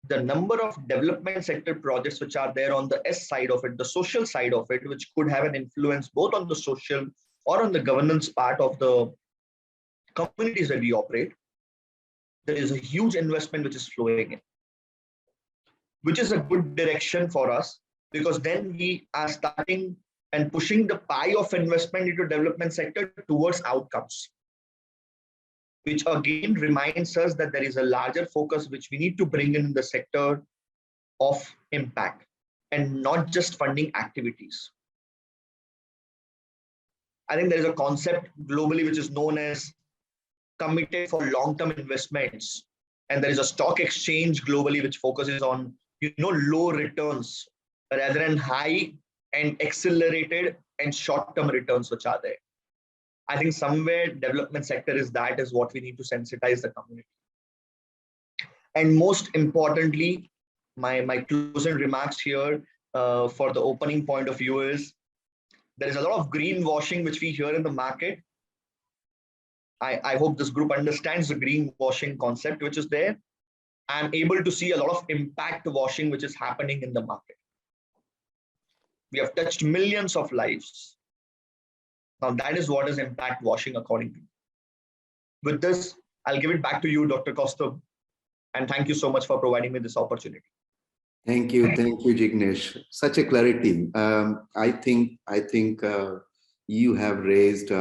the number of development sector projects which are there on the S side of it, the social side of it, which could have an influence both on the social or on the governance part of the communities that we operate, there is a huge investment which is flowing in, which is a good direction for us, because then we are starting and pushing the pie of investment into development sector towards outcomes, which again reminds us that there is a larger focus which we need to bring in the sector of impact and not just funding activities. I think there is a concept globally which is known as committed for long-term investments, and there is a stock exchange globally which focuses on low returns rather than high and accelerated and short-term returns which are there. I think somewhere development sector is what we need to sensitize the community. And most importantly, my closing remarks here for the opening point of view is there is a lot of greenwashing which we hear in the market. I hope this group understands the greenwashing concept which is there. I'm able to see a lot of impact washing which is happening in the market. We have touched millions of lives. Now that is what is impact washing according to me. With this, I'll give it back to you, Dr. Kaustav, and thank you so much for providing me this opportunity. Thank you, Jignesh. Such a clarity. I think you have raised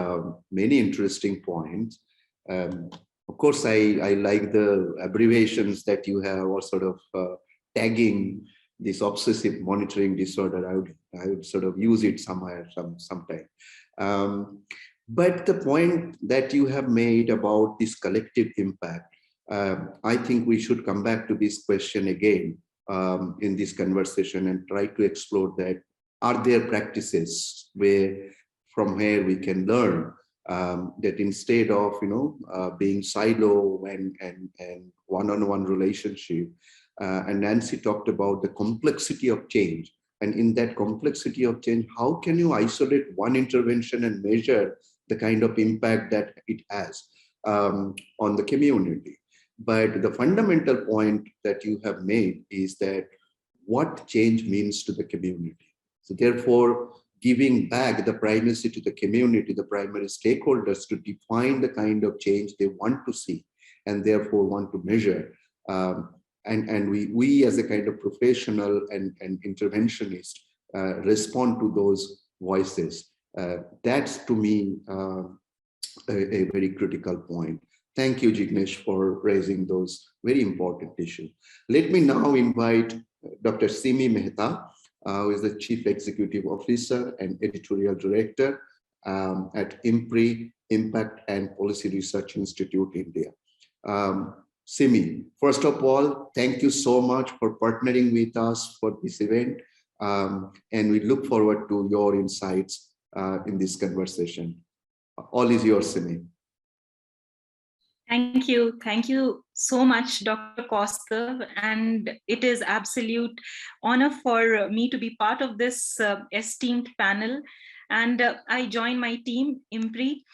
many interesting points. Of course, I like the abbreviations that you have, or sort of tagging this obsessive monitoring disorder. I would sort of use it somewhere, sometime. But the point that you have made about this collective impact, I think we should come back to this question again in this conversation and try to explore that. Are there practices from where we can learn that instead of being silo and one-on-one relationship, and Nancy talked about the complexity of change. And in that complexity of change, how can you isolate one intervention and measure the kind of impact that it has on the community? But the fundamental point that you have made is that what change means to the community. So therefore, giving back the primacy to the community, the primary stakeholders, to define the kind of change they want to see and therefore want to measure. And we as a kind of professional and interventionist respond to those voices. That's to me a very critical point. Thank you, Jignesh, for raising those very important issues. Let me now invite Dr. Simi Mehta, who is the Chief Executive Officer and Editorial Director at IMPRI, Impact and Policy Research Institute, India. Simi, first of all, thank you so much for partnering with us for this event. And we look forward to your insights in this conversation. All is yours, Simi. Thank you. Thank you so much, Dr. Kaustav. And it is absolute honor for me to be part of this esteemed panel. And I join my team, IMPRI,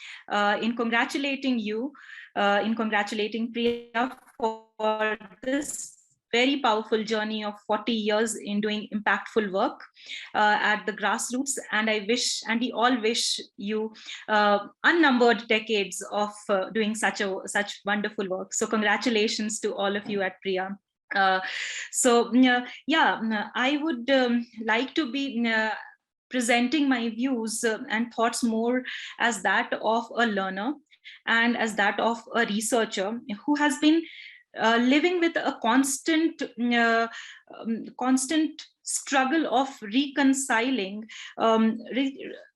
in congratulating you, in congratulating Priya for this very powerful journey of 40 years in doing impactful work at the grassroots. And I wish, and we all wish you unnumbered decades of doing such wonderful work. So congratulations to all of you at Priya. I would like to be presenting my views and thoughts more as that of a learner and as that of a researcher who has been living with a constant struggle of reconciling, a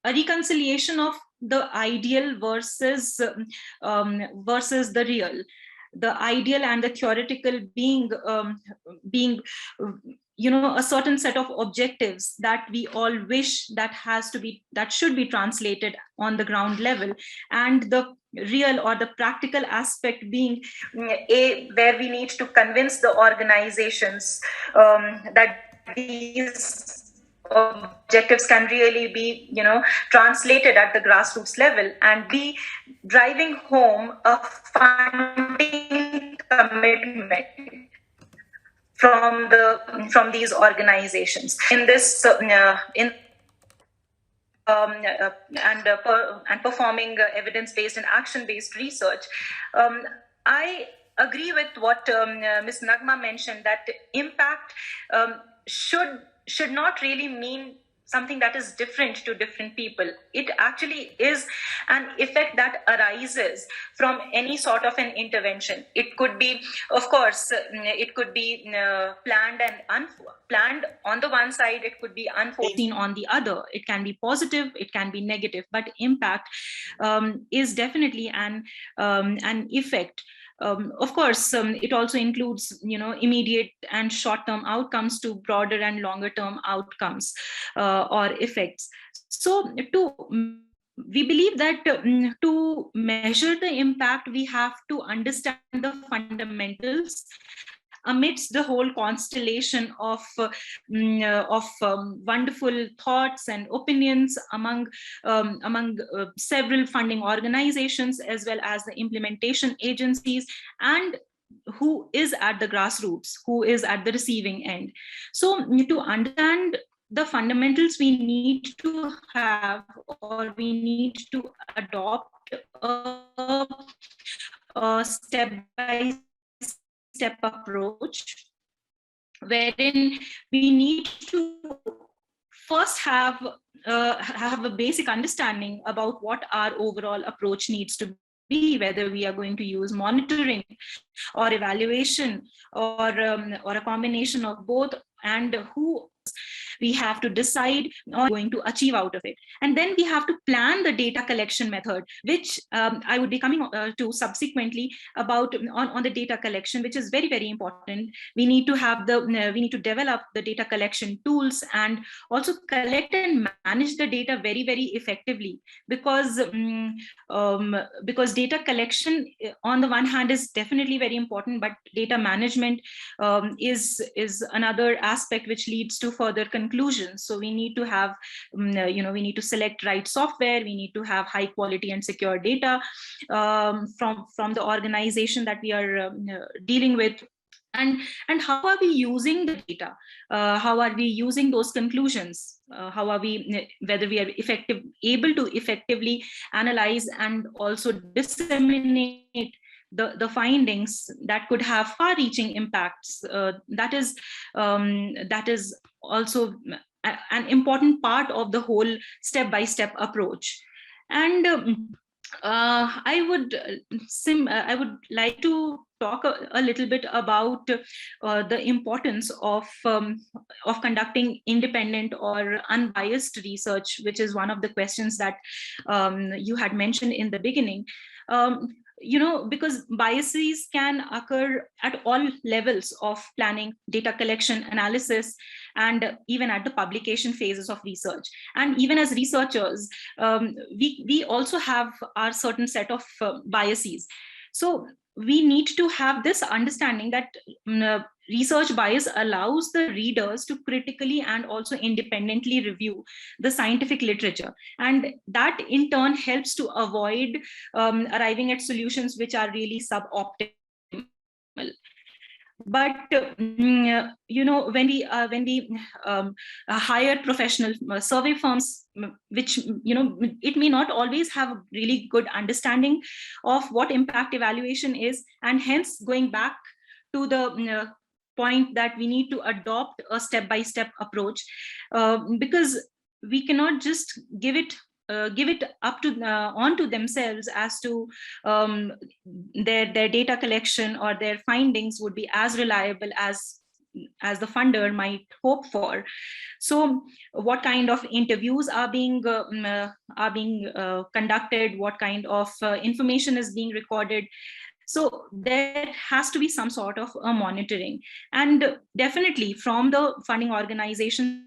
reconciliation of the ideal versus the real, the ideal and the theoretical being a certain set of objectives that we all wish that should be translated on the ground level, and the real or the practical aspect being where we need to convince the organizations that these objectives can really be translated at the grassroots level, and be driving home a funding commitment from these organizations in this and performing evidence-based and action-based research. I agree with what Ms. Nagma mentioned, that impact should not really mean something that is different to different people. It actually is an effect that arises from any sort of an intervention. It could be, of course, it could be planned and unplanned on the one side, it could be unforeseen on the other. It can be positive, it can be negative, but impact is definitely an effect. Of course, it also includes, immediate and short-term outcomes to broader and longer-term outcomes or effects. So we believe that to measure the impact, we have to understand the fundamentals amidst the whole constellation of wonderful thoughts and opinions among several funding organizations, as well as the implementation agencies, and who is at the grassroots, who is at the receiving end. So to understand the fundamentals, we need to have, or we need to adopt a step-by-step approach, wherein we need to first have a basic understanding about what our overall approach needs to be, whether we are going to use monitoring or evaluation or a combination of both, and who we have to decide on going to achieve out of it. And then we have to plan the data collection method, which I would be coming to subsequently about on the data collection, which is very, very important. We need to have we need to develop the data collection tools and also collect and manage the data very, very effectively, because data collection on the one hand is definitely very important, but data management is another aspect which leads to further conclusions. So we need to have, we need to select right software. We need to have high quality and secure data from the organization that we are dealing with. And how are we using the data? How are we using those conclusions? How are we, whether we are able to effectively analyze and also disseminate the findings that could have far-reaching impacts. That is also an important part of the whole step-by-step approach. And I would like to talk a little bit about the importance of conducting independent or unbiased research, which is one of the questions that you had mentioned in the beginning. Because biases can occur at all levels of planning, data collection, analysis, and even at the publication phases of research. And even as researchers, we also have our certain set of biases. So we need to have this understanding that research bias allows the readers to critically and also independently review the scientific literature, and that in turn helps to avoid arriving at solutions which are really suboptimal. But when we hire professional survey firms, which it may not always have a really good understanding of what impact evaluation is, and hence going back to the point that we need to adopt a step-by-step approach, because we cannot just give it up to onto themselves as to their data collection or their findings would be as reliable as the funder might hope for. So what kind of interviews are being conducted, what kind of information is being recorded? So there has to be some sort of a monitoring, and definitely from the funding organization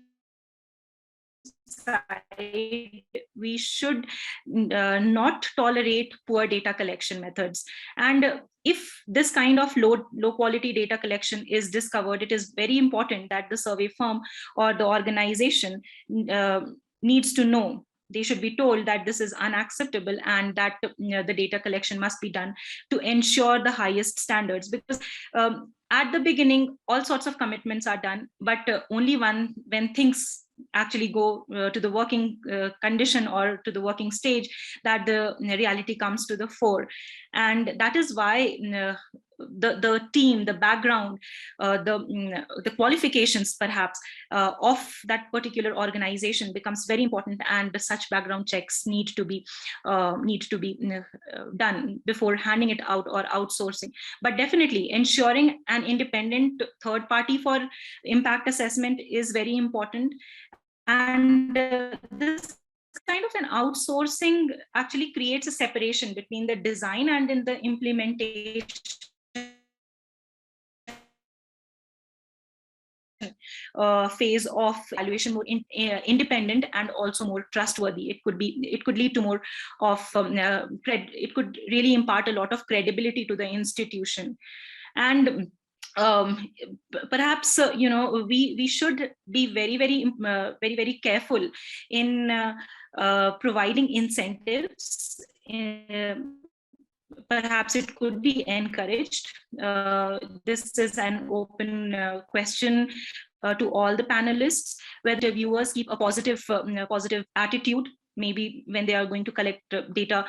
side, we should not tolerate poor data collection methods. And if this kind of low quality data collection is discovered, it is very important that the survey firm or the organization needs to know. They should be told that this is unacceptable, and that the data collection must be done to ensure the highest standards. Because at the beginning, all sorts of commitments are done, but only when things actually go to the working condition or to the working stage, that the reality comes to the fore. And that is why the team, the background, the qualifications perhaps of that particular organization becomes very important, and such background checks need to be done before handing it out or outsourcing. But definitely ensuring an independent third party for impact assessment is very important. And this kind of an outsourcing actually creates a separation between the design and in the implementation phase of evaluation, more independent and also more trustworthy. It could lead to more of it could really impart a lot of credibility to the institution. And perhaps we should be very careful in providing incentives. Perhaps it could be encouraged. This is an open question to all the panelists, whether viewers keep a positive attitude, maybe when they are going to collect data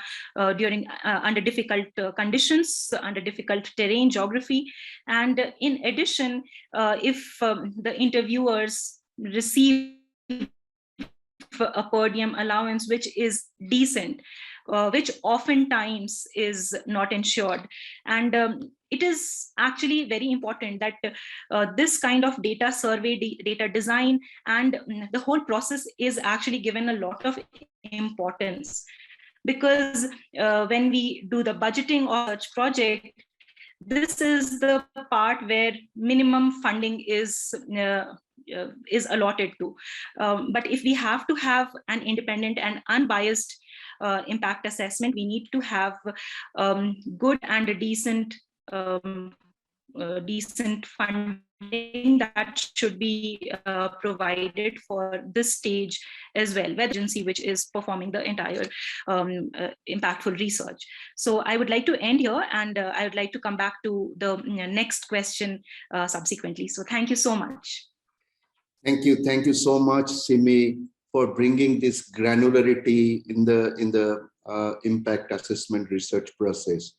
during under difficult conditions, under difficult terrain, geography. And in addition, if the interviewers receive a per diem allowance which is decent, which oftentimes is not ensured. And it is actually very important that this kind of data survey, data design, and the whole process is actually given a lot of importance. Because when we do the budgeting of such project, this is the part where minimum funding is allotted to. But if we have to have an independent and unbiased impact assessment, we need to have good and a decent funding that should be provided for this stage as well, where the agency which is performing the entire impactful research. So I would like to end here, and I would like to come back to the next question subsequently. So thank you so much. Thank you so much, Simi, for bringing this granularity in the impact assessment research process.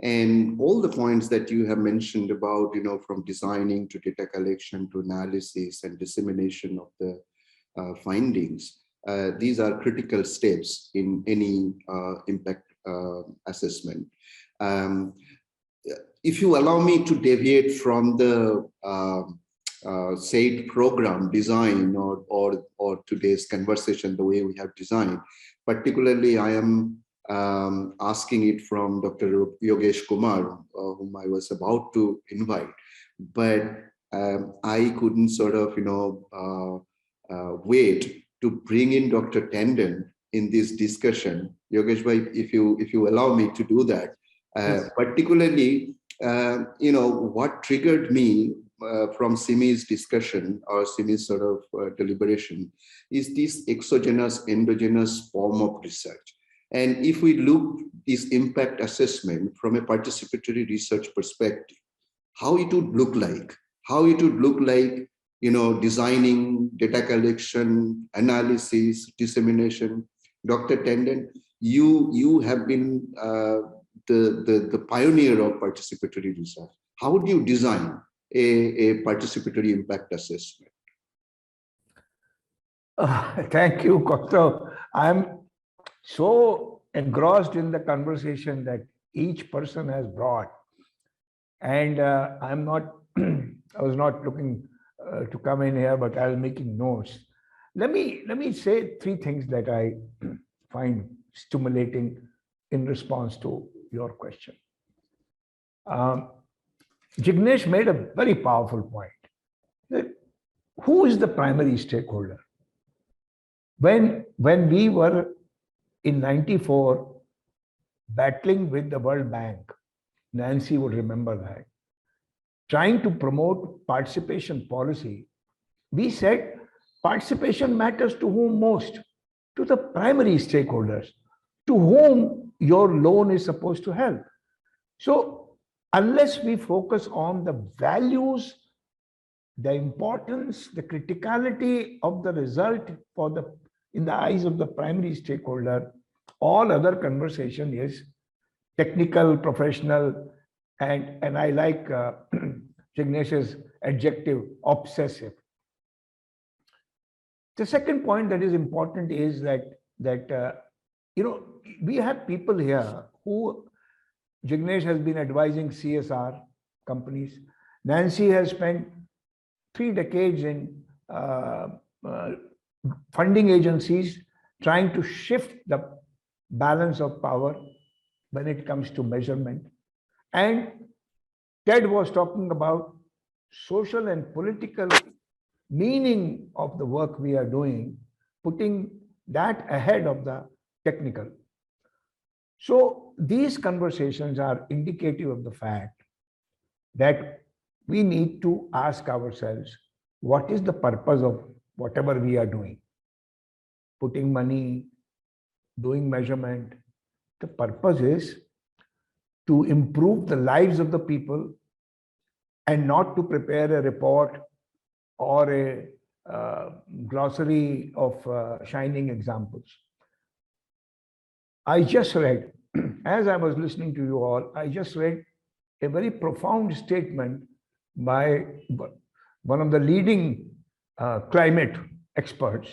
And all the points that you have mentioned about, from designing to data collection to analysis and dissemination of the findings, these are critical steps in any impact assessment. If you allow me to deviate from the said program design or today's conversation, the way we have designed, particularly I am asking it from Dr. Yogesh Kumar, whom I was about to invite, but I couldn't sort of, wait to bring in Dr. Tandon in this discussion. Yogesh bhai, if you allow me to do that, yes. Particularly, what triggered me from Simi's discussion or Simi's sort of deliberation is this exogenous, endogenous form of research. And if we look this impact assessment from a participatory research perspective, how it would look like, designing, data collection, analysis, dissemination. Dr. Tandon, you have been the pioneer of participatory research. How would you design a participatory impact assessment? Thank you, Kaustav. I'm so engrossed in the conversation that each person has brought. And I'm not, I was not looking to come in here, but I was making notes. Let me say three things that I find stimulating in response to your question. Jignesh made a very powerful point. That who is the primary stakeholder? When we were in '94 battling with the World Bank, Nancy would remember that, trying to promote participation policy, we said participation matters to whom most? To the primary stakeholders, to whom your loan is supposed to help. So unless we focus on the values, the importance, the criticality of the result in the eyes of the primary stakeholder, all other conversation is technical, professional, and I like Jignesh's adjective, obsessive. The second point that is important is that we have people here who Jignesh has been advising CSR companies. Nancy has spent 3 decades in funding agencies trying to shift the balance of power when it comes to measurement. And Ted was talking about social and political meaning of the work we are doing, putting that ahead of the technical. So these conversations are indicative of the fact that we need to ask ourselves, what is the purpose of whatever we are doing? Putting money, doing measurement. The purpose is to improve the lives of the people and not to prepare a report or a glossary of shining examples. I just read, as I was listening to you all, I just read a very profound statement by one of the leading climate experts,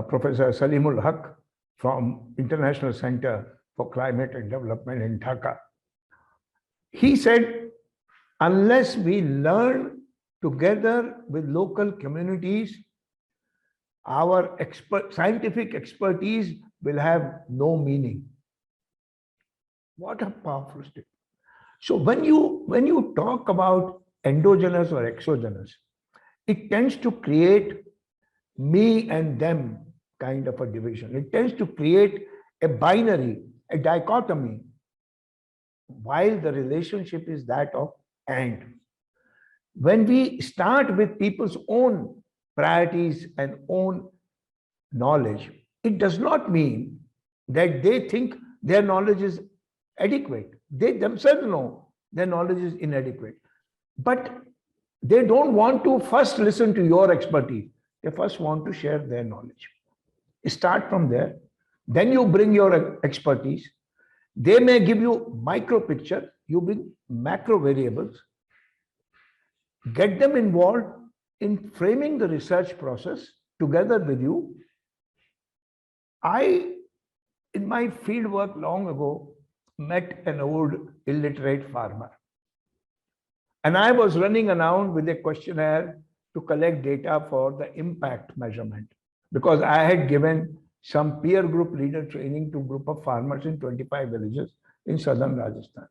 Professor Salimul Haq from International Center for Climate and Development in Dhaka. He said, unless we learn together with local communities, our scientific expertise will have no meaning. What a powerful statement. So when you talk about endogenous or exogenous, it tends to create me and them kind of a division. It tends to create a binary, a dichotomy, while the relationship is that of and. When we start with people's own priorities and own knowledge, it does not mean that they think their knowledge is adequate. They themselves know their knowledge is inadequate. But they don't want to first listen to your expertise. They first want to share their knowledge. Start from there. Then you bring your expertise. They may give you micro picture. You bring macro variables. Get them involved in framing the research process together with you. I in my field work long ago, met an old illiterate farmer. And I was running around with a questionnaire to collect data for the impact measurement, because I had given some peer group leader training to a group of farmers in 25 villages in southern Rajasthan.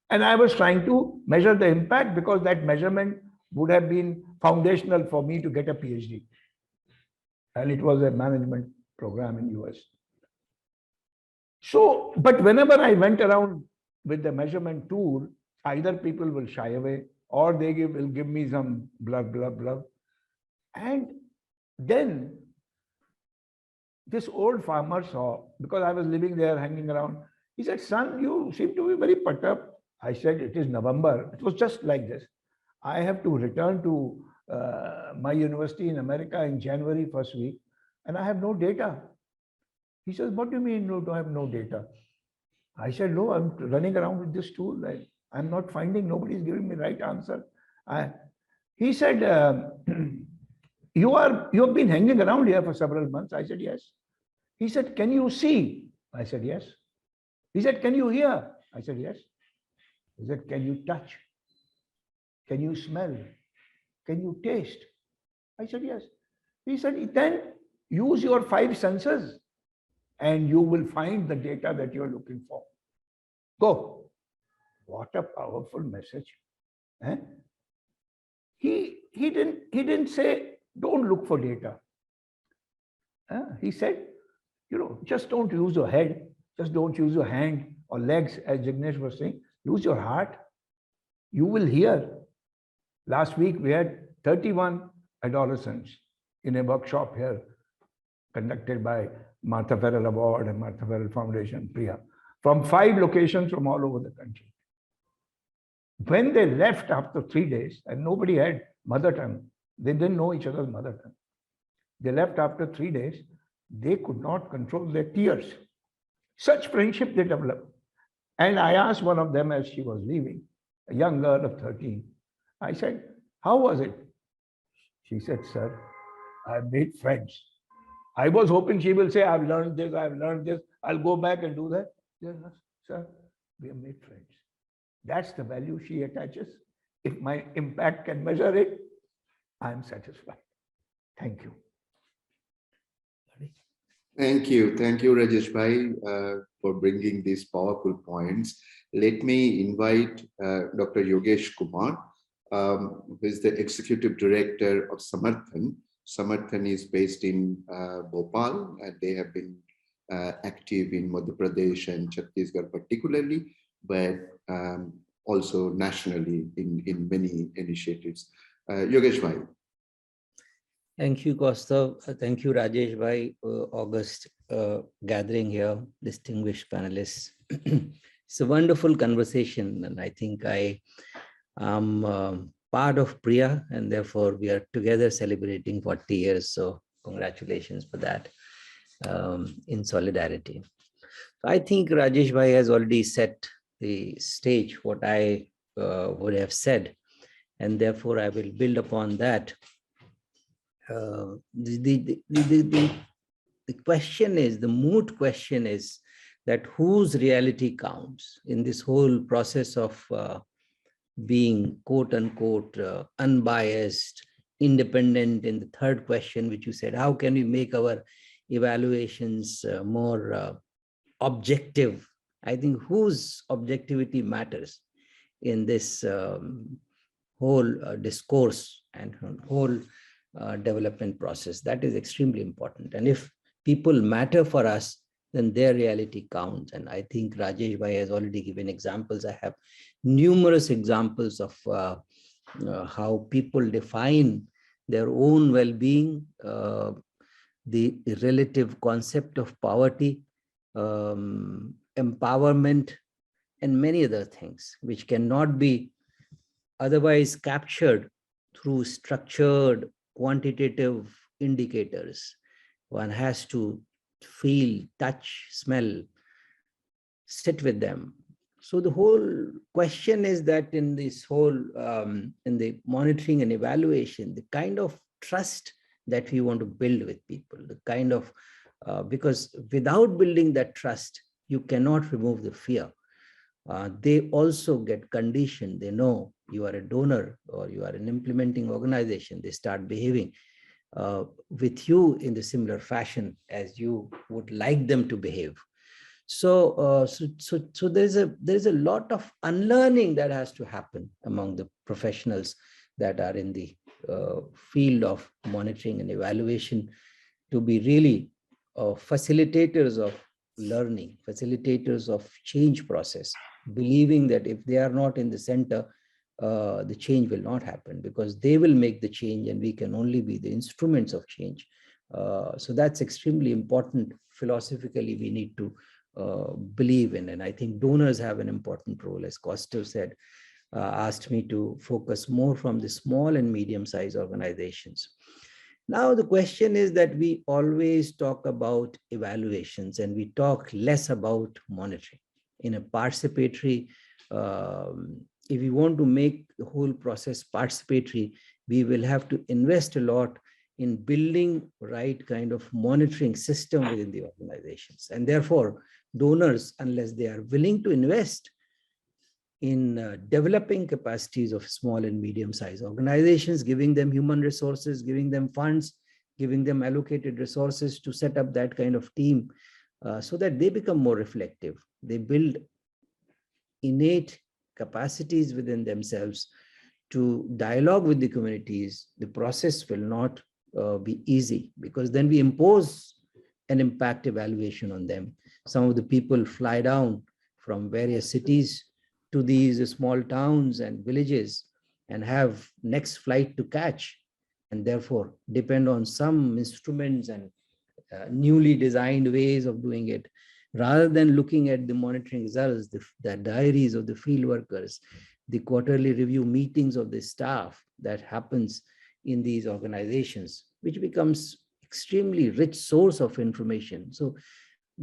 And I was trying to measure the impact, because that measurement would have been foundational for me to get a PhD. And it was a management program in US. So, but whenever I went around with the measurement tool, either people will shy away or they will give me some blah, blah, blah. And then this old farmer saw, because I was living there hanging around, he said, "Son, you seem to be very put up." I said, "It is November." It was just like this. I have to return to my university in America in January first week, and I have no data. He says, "What do you mean you don't have no data?" I said, "No, I'm running around with this tool. I'm not finding, nobody's giving me right answer." He said, you have been hanging around here for several months." I said, "Yes." He said, "Can you see?" I said, "Yes." He said, "Can you hear?" I said, "Yes." He said, "Can you touch? Can you smell? Can you taste?" I said, "Yes." He said, "Then use your 5 senses and you will find the data that you're looking for. Go." What a powerful message. Eh? He didn't say, "Don't look for data." He said, just don't use your head, just don't use your hand or legs, as Jignesh was saying. Use your heart. You will hear. Last week we had 31 adolescents in a workshop here conducted by Martha Farrell Award and Martha Farrell Foundation, Priya, from 5 locations from all over the country. When they left after 3 days, and nobody had mother tongue, they didn't know each other's mother tongue. They left after 3 days, they could not control their tears. Such friendship they developed. And I asked one of them as she was leaving, a young girl of 13, I said, "How was it?" She said, "Sir, I made friends." I was hoping she will say, "I've learned this, I'll go back and do that." Yes, "Sir, we have made friends." That's the value she attaches. If my impact can measure it, I'm satisfied. Thank you. Thank you, Rajesh Bhai, for bringing these powerful points. Let me invite Dr. Yogesh Kumar, who is the Executive Director of Samarathan. Samarathan is based in Bhopal, and they have been active in Madhya Pradesh and Chhattisgarh particularly, but also nationally in many initiatives. Yogesh Bhai. Thank you, Kaustav. Thank you, Rajesh Bhai, August gathering here, distinguished panelists. It's a wonderful conversation, and I think I am part of Priya, and therefore we are together celebrating 40 years. So congratulations for that, in solidarity. So I think Rajesh Bhai has already set the stage, what I would have said, and therefore I will build upon that. The question is, the moot question is that whose reality counts in this whole process of being quote unquote unbiased, independent. In the third question, which you said, how can we make our evaluations more objective? I think whose objectivity matters in this whole discourse and whole development process. That is extremely important. And if people matter for us, then their reality counts. And I think Rajesh Bhai has already given examples. I have numerous examples of how people define their own well-being, the relative concept of poverty, empowerment, and many other things which cannot be otherwise captured through structured quantitative indicators. One has to feel, touch, smell, sit with them. So the whole question is that in this whole, in the monitoring and evaluation, the kind of trust that we want to build with people, the kind of because without building that trust, you cannot remove the fear. They also get conditioned. They know you are a donor or you are an implementing organization. They start behaving with you in the similar fashion as you would like them to behave. So, so there's a lot of unlearning that has to happen among the professionals that are in the field of monitoring and evaluation to be really facilitators of learning, facilitators of change process, believing that if they are not in the center, the change will not happen, because they will make the change and we can only be the instruments of change. So that's extremely important. Philosophically, we need to believe in, and I think donors have an important role. As Kostas said, asked me to focus more from the small and medium-sized organizations. Now, the question is that we always talk about evaluations and we talk less about monitoring. In a participatory, if we want to make the whole process participatory, we will have to invest a lot in building right kind of monitoring system within the organizations. And therefore, donors, unless they are willing to invest in developing capacities of small and medium-sized organizations, giving them human resources, giving them funds, giving them allocated resources to set up that kind of team, so that they become more reflective. They build innate capacities within themselves to dialogue with the communities. The process will not be easy, because then we impose an impact evaluation on them. Some of the people fly down from various cities to these small towns and villages and have next flight to catch, and therefore depend on some instruments and newly designed ways of doing it, rather than looking at the monitoring results, the diaries of the field workers, the quarterly review meetings of the staff that happens in these organizations, which becomes extremely rich source of information. So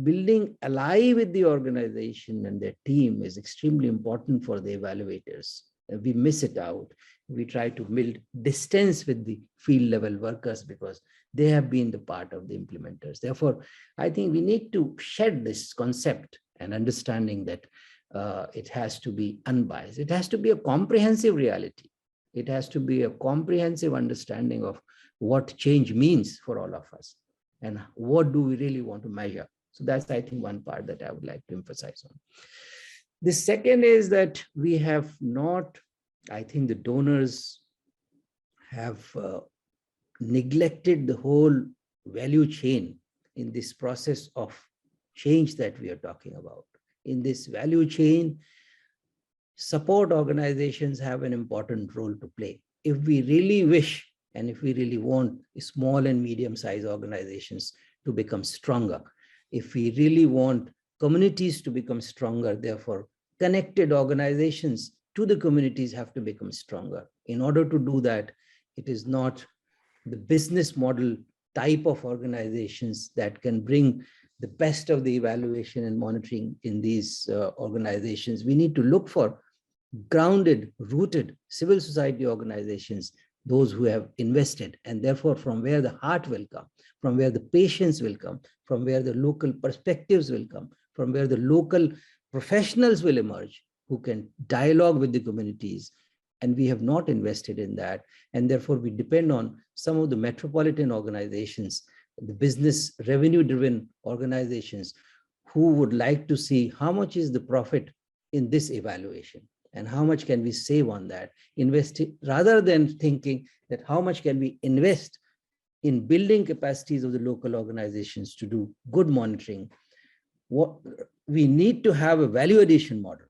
building ally with the organization and their team is extremely important for the evaluators. We miss it out. We try to build distance with the field level workers because they have been the part of the implementers. Therefore, I think we need to shed this concept and understanding that it has to be unbiased. It has to be a comprehensive reality. It has to be a comprehensive understanding of what change means for all of us and what do we really want to measure. So that's, I think, one part that I would like to emphasize on. The second is that we have not, I think the donors have neglected the whole value chain in this process of change that we are talking about. In this value chain, support organizations have an important role to play. If we really wish and if we really want small and medium-sized organizations to become stronger, if we really want communities to become stronger, therefore connected organizations to the communities have to become stronger. In order to do that, it is not the business model type of organizations that can bring the best of the evaluation and monitoring in these organizations. We need to look for grounded, rooted civil society organizations, those who have invested, and therefore from where the heart will come, from where the patience will come, from where the local perspectives will come, from where the local professionals will emerge who can dialogue with the communities. And we have not invested in that. And therefore we depend on some of the metropolitan organizations, the business revenue-driven organizations who would like to see how much is the profit in this evaluation and how much can we save on that, rather than thinking that how much can we invest in building capacities of the local organizations to do good monitoring. What we need to have a value addition model.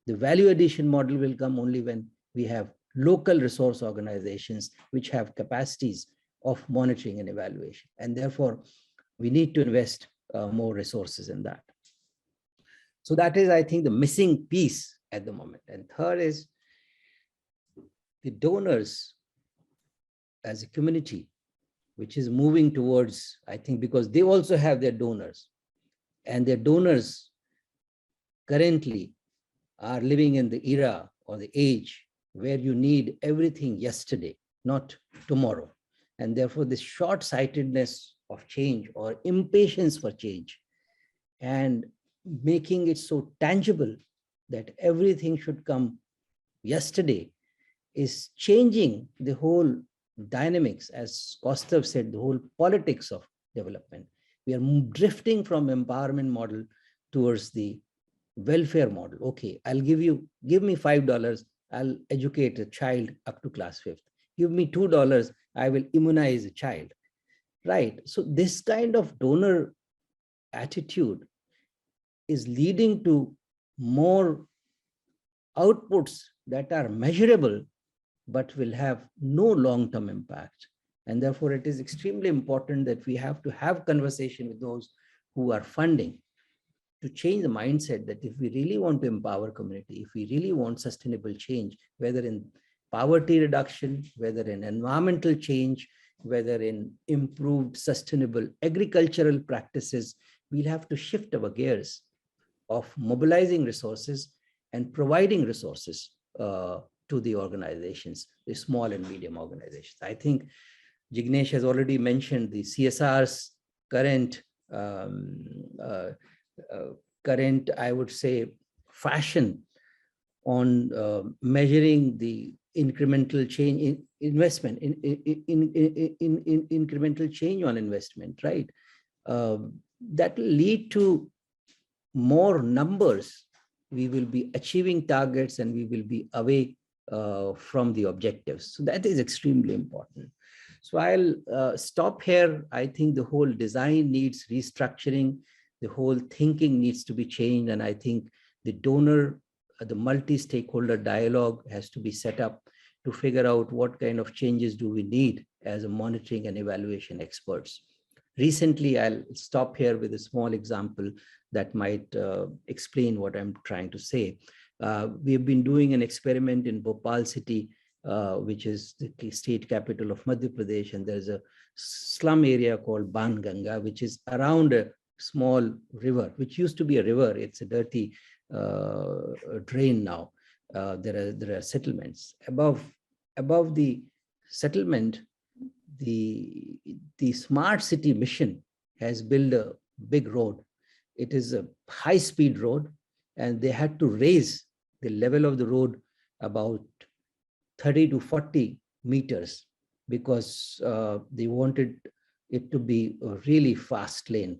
The value addition model will come only when we have local resource organizations which have capacities of monitoring and evaluation. And therefore, we need to invest more resources in that. So that is, I think, the missing piece at the moment. And third is the donors as a community, which is moving towards, I think, because they also have their donors, and their donors currently are living in the era or the age where you need everything yesterday, not tomorrow. And therefore, this short-sightedness of change or impatience for change, and making it so tangible that everything should come yesterday is changing the whole dynamics, as Kostav said, the whole politics of development. We are drifting from empowerment model towards the welfare model. Okay, give me $5, I'll educate a child up to class 5th. Give me $2, I will immunize a child. Right. So this kind of donor attitude is leading to more outputs that are measurable, but will have no long-term impact. And therefore, it is extremely important that we have to have conversation with those who are funding to change the mindset that if we really want to empower community, if we really want sustainable change, whether in poverty reduction, whether in environmental change, whether in improved sustainable agricultural practices, we'll have to shift our gears of mobilizing resources and providing resources to the organizations, the small and medium organizations. I think Jignesh has already mentioned the CSR's current, I would say, fashion on measuring the incremental change in investment, in incremental change on investment, right? That will lead to more numbers. We will be achieving targets and we will be away from the objectives. So that is extremely important. So I'll stop here. I think the whole design needs restructuring. The whole thinking needs to be changed. And I think the donor, the multi-stakeholder dialogue has to be set up to figure out what kind of changes do we need as a monitoring and evaluation experts. Recently, I'll stop here with a small example that might explain what I'm trying to say. We've been doing an experiment in Bhopal city, which is the state capital of Madhya Pradesh, and there's a slum area called Banganga, which is around a small river, which used to be a river. It's a dirty drain now. There are settlements. Above the settlement, the smart city mission has built a big road. It is a high-speed road, and they had to raise the level of the road about 30 to 40 meters because they wanted it to be a really fast lane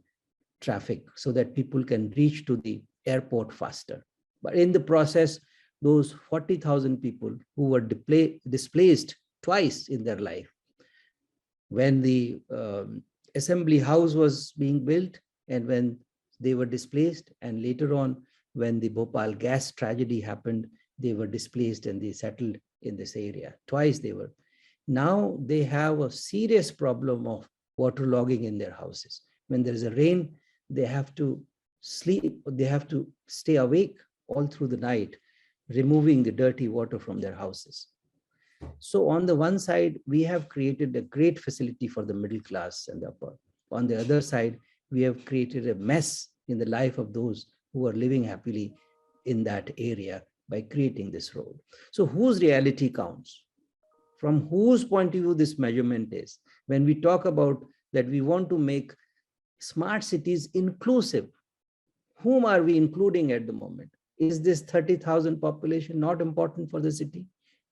traffic so that people can reach to the airport faster. But in the process, those 40,000 people who were displaced twice in their life, when the assembly house was being built and when they were displaced, and later on when the Bhopal gas tragedy happened, they were displaced and they settled in this area. Twice they were. Now they have a serious problem of waterlogging in their houses. When there is a rain, they have to sleep, they have to stay awake all through the night, removing the dirty water from their houses. So on the one side, we have created a great facility for the middle class and the upper. On the other side, we have created a mess in the life of those who are living happily in that area by creating this road. So whose reality counts? From whose point of view this measurement is? When we talk about that we want to make smart cities inclusive, whom are we including at the moment? Is this 30,000 population not important for the city?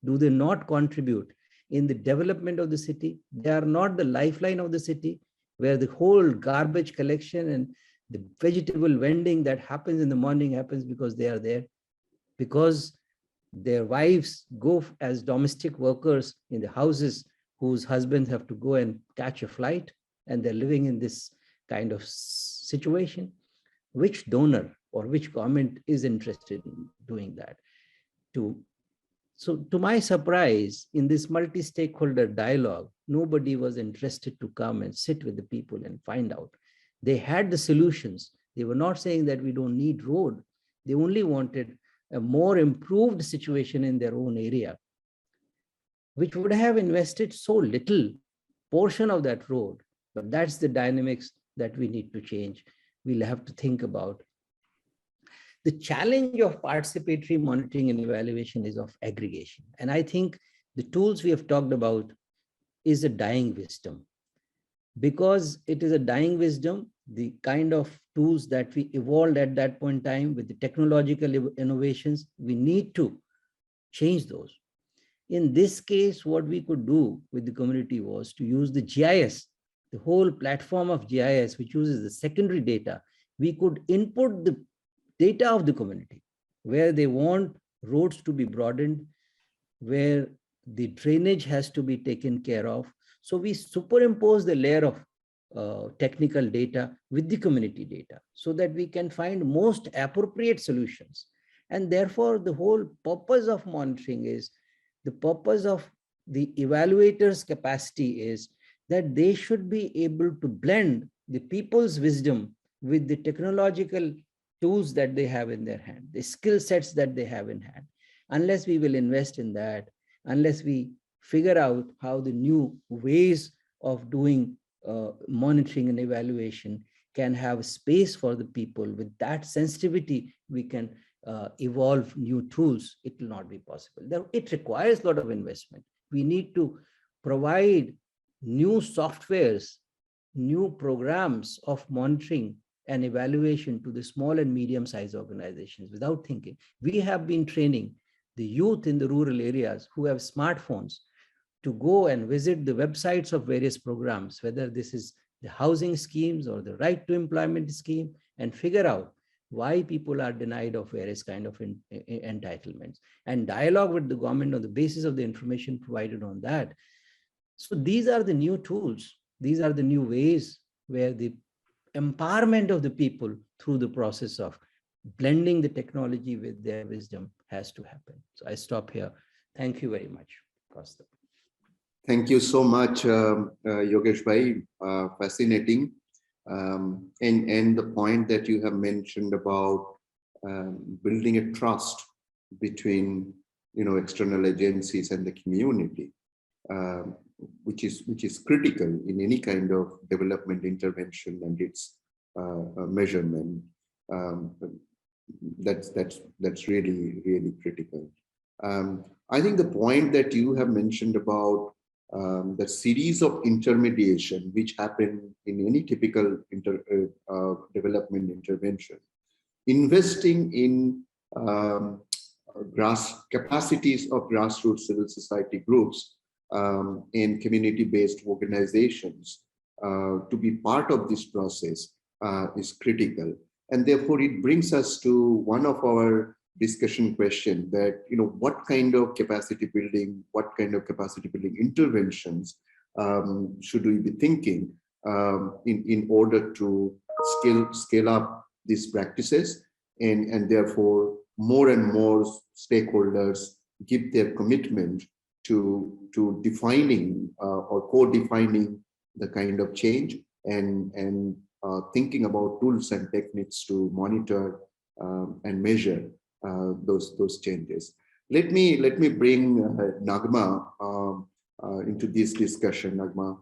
Do they not contribute in the development of the city? They are not the lifeline of the city, where the whole garbage collection and the vegetable vending that happens in the morning happens because they are there, because their wives go as domestic workers in the houses whose husbands have to go and catch a flight, and they're living in this kind of situation. Which donor or which government is interested in doing that? So to my surprise, in this multi-stakeholder dialogue, nobody was interested to come and sit with the people and find out. They had the solutions. They were not saying that we don't need road. They only wanted a more improved situation in their own area, which would have invested so little portion of that road. But that's the dynamics that we need to change. We'll have to think about. The challenge of participatory monitoring and evaluation is of aggregation. And I think the tools we have talked about is a dying wisdom. because it is a dying wisdom, the kind of tools that we evolved at that point in time with the technological innovations, we need to change those. In this case, what we could do with the community was to use the GIS, the whole platform of GIS, which uses the secondary data. We could input the data of the community, where they want roads to be broadened, where the drainage has to be taken care of. So we superimpose the layer of technical data with the community data so that we can find most appropriate solutions. And therefore, the whole purpose of monitoring is, the purpose of the evaluators' capacity is that they should be able to blend the people's wisdom with the technological tools that they have in their hand, the skill sets that they have in hand. Unless we will invest in that, unless we figure out how the new ways of doing monitoring and evaluation can have space for the people with that sensitivity, we can evolve new tools, it will not be possible. It requires a lot of investment. We need to provide new softwares, new programs of monitoring and evaluation to the small and medium-sized organizations without thinking. We have been training the youth in the rural areas who have smartphones to go and visit the websites of various programs, whether this is the housing schemes or the right to employment scheme, and figure out why people are denied of various kind of entitlements, and dialogue with the government on the basis of the information provided on that. So these are the new tools. These are the new ways where the empowerment of the people through the process of blending the technology with their wisdom has to happen. So I stop here. Thank you very much, Costa. Thank you so much, Yogesh Bhai. Fascinating. And the point that you have mentioned about building a trust between external agencies and the community, which is critical in any kind of development intervention and its measurement. That's really critical. I think the point that you have mentioned about the series of intermediation which happen in any typical development intervention, investing in capacities of grassroots civil society groups and community-based organizations to be part of this process is critical. And therefore, it brings us to one of our discussion question that, what kind of capacity building, what kind of capacity building interventions should we be thinking in order to scale up these practices, and therefore more and more stakeholders give their commitment to defining or co-defining the kind of change and thinking about tools and techniques to monitor and measure those changes. Let me bring Nagma into this discussion. Nagma,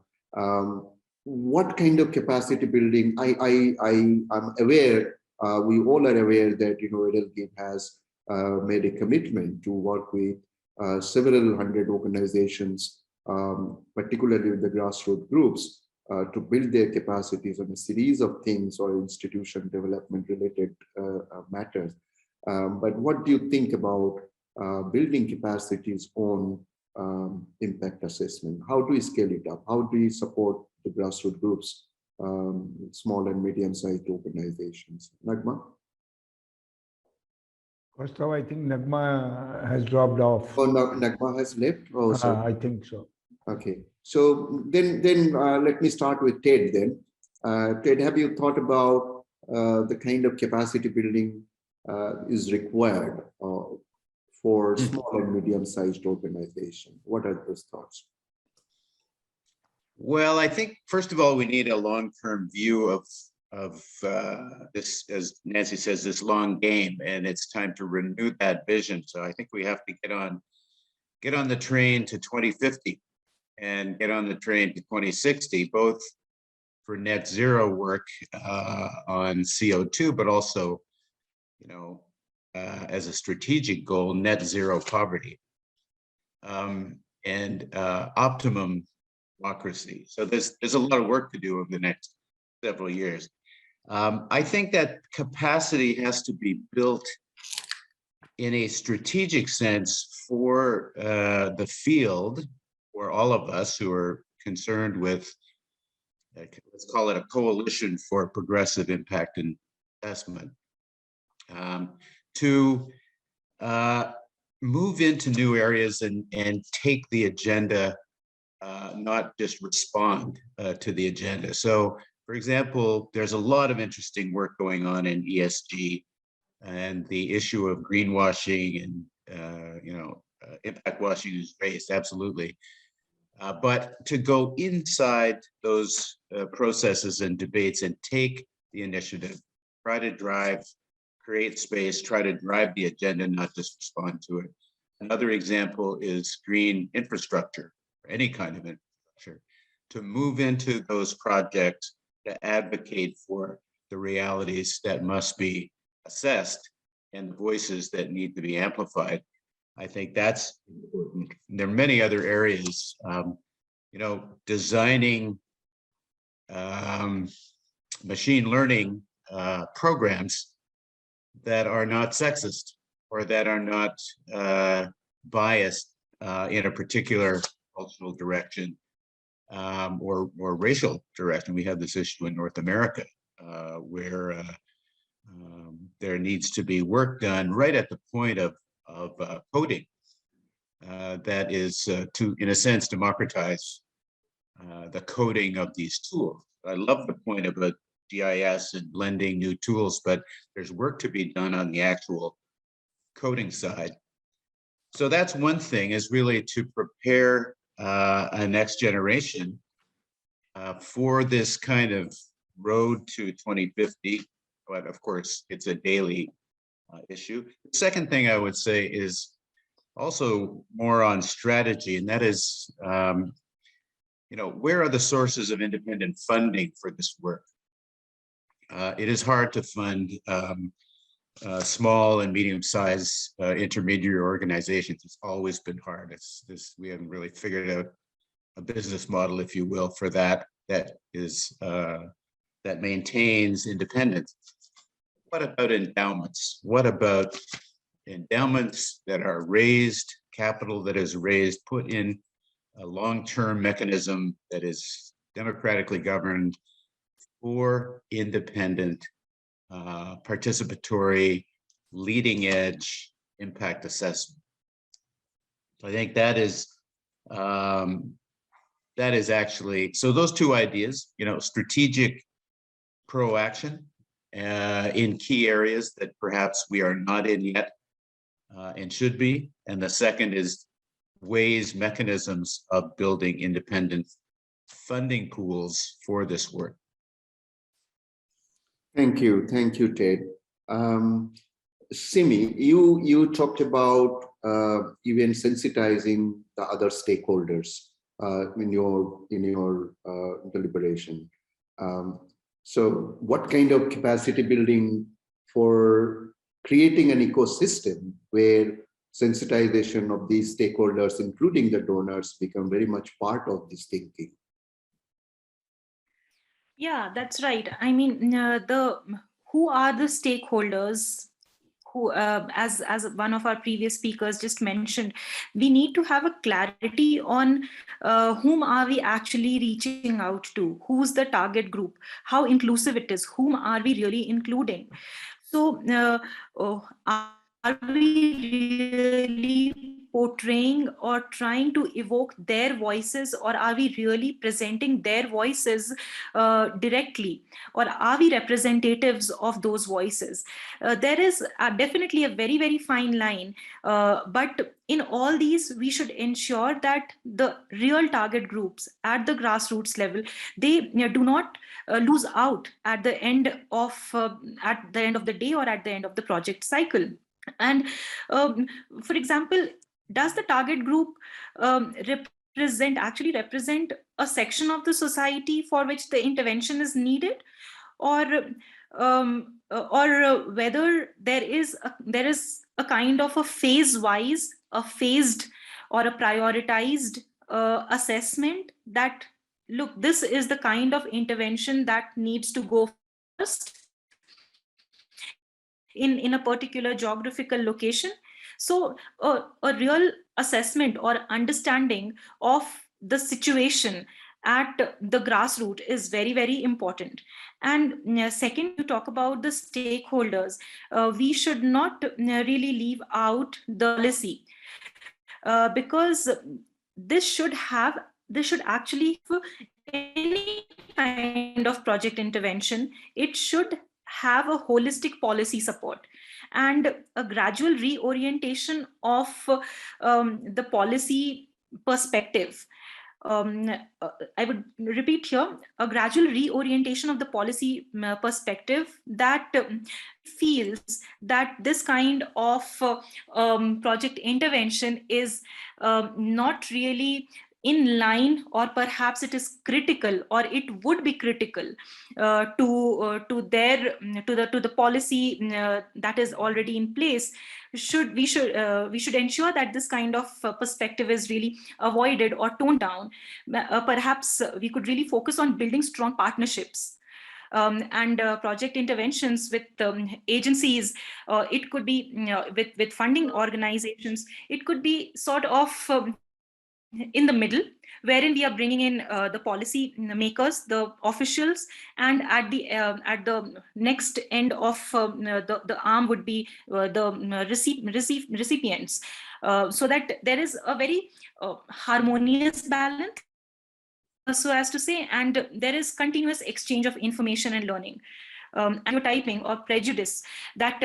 what kind of capacity building? I'm aware, we all are aware that Edelgate has made a commitment to work with several hundred organizations, particularly with the grassroots groups, to build their capacities on a series of things or institution development related matters. But what do you think about building capacities on impact assessment? How do we scale it up? How do we support the grassroots groups, small and medium-sized organizations? Nagma? First of all, I think Nagma has dropped off. Oh, no, Nagma has left? Oh, sorry. I think so. Okay. So then let me start with Ted then. Ted, have you thought about the kind of capacity building is required for small and medium-sized organizations? What are those thoughts? Well, I think, first of all, we need a long-term view of this, as Nancy says, this long game, and it's time to renew that vision. So I think we have to get on the train to 2050 and get on the train to 2060, both for net zero work on CO2, but also, as a strategic goal, net zero poverty and optimum democracy. So there's a lot of work to do over the next several years. I think that capacity has to be built in a strategic sense for the field, for all of us who are concerned with, let's call it a coalition for progressive impact investment, to move into new areas and take the agenda, not just respond to the agenda. So, for example, there's a lot of interesting work going on in ESG and the issue of greenwashing and impact washing is raised, absolutely. But to go inside those processes and debates and take the initiative, try to drive, create space, try to drive the agenda, not just respond to it. Another example is green infrastructure, or any kind of infrastructure, to move into those projects, to advocate for the realities that must be assessed and the voices that need to be amplified. I think that's important. There are many other areas, designing machine learning programs that are not sexist or that are not biased in a particular cultural direction or racial direction. We have this issue in North America where there needs to be work done right at the point of coding that is to, in a sense, democratize the coding of these tools. I love the point about GIS and blending new tools, but there's work to be done on the actual coding side. So that's one thing, is really to prepare a next generation for this kind of road to 2050. But of course, it's a daily issue. The second thing I would say is also more on strategy, and that is, where are the sources of independent funding for this work? It is hard to fund small and medium-sized intermediary organizations. It's always been hard. We haven't really figured out a business model, if you will, for that is that maintains independence. What about endowments? What about endowments that are raised, capital that is raised, put in a long-term mechanism that is democratically governed for independent, participatory, leading-edge impact assessment? I think that is actually, so those two ideas, strategic pro-action in key areas that perhaps we are not in yet and should be. And the second is ways, mechanisms of building independent funding pools for this work. Thank you, Ted. Simi, you talked about even sensitizing the other stakeholders in your deliberation. So what kind of capacity building for creating an ecosystem where sensitization of these stakeholders, including the donors, become very much part of this thinking? Yeah, that's right. I mean, who are the stakeholders who, as one of our previous speakers just mentioned, we need to have a clarity on whom are we actually reaching out to, who's the target group, how inclusive it is, whom are we really including. So are we really portraying or trying to evoke their voices, or are we really presenting their voices directly, or are we representatives of those voices? There is definitely a very, very fine line, but in all these, we should ensure that the real target groups at the grassroots level, they do not lose out at the end of the day or at the end of the project cycle. And for example, does the target group actually represent a section of the society for which the intervention is needed, or whether there is a kind of a phased or a prioritized assessment that, look, this is the kind of intervention that needs to go first in a particular geographical location. So a real assessment or understanding of the situation at the grassroots is very, very important. And second, you talk about the stakeholders. We should not really leave out the policy, because this should actually, any kind of project intervention, it should have a holistic policy support and a gradual reorientation of the policy perspective. I would repeat here, a gradual reorientation of the policy perspective that feels that this kind of project intervention is not really in line, or perhaps it is critical, or it would be critical to the policy that is already in place. We should ensure that this kind of perspective is really avoided or toned down. Perhaps we could really focus on building strong partnerships and project interventions with agencies. It could be with funding organizations. It could be sort of in the middle, wherein we are bringing in the policy makers, the officials, and at the next end of the arm would be the recipients, so that there is a very harmonious balance, so as to say, and there is continuous exchange of information and learning. Stereotyping or prejudice, that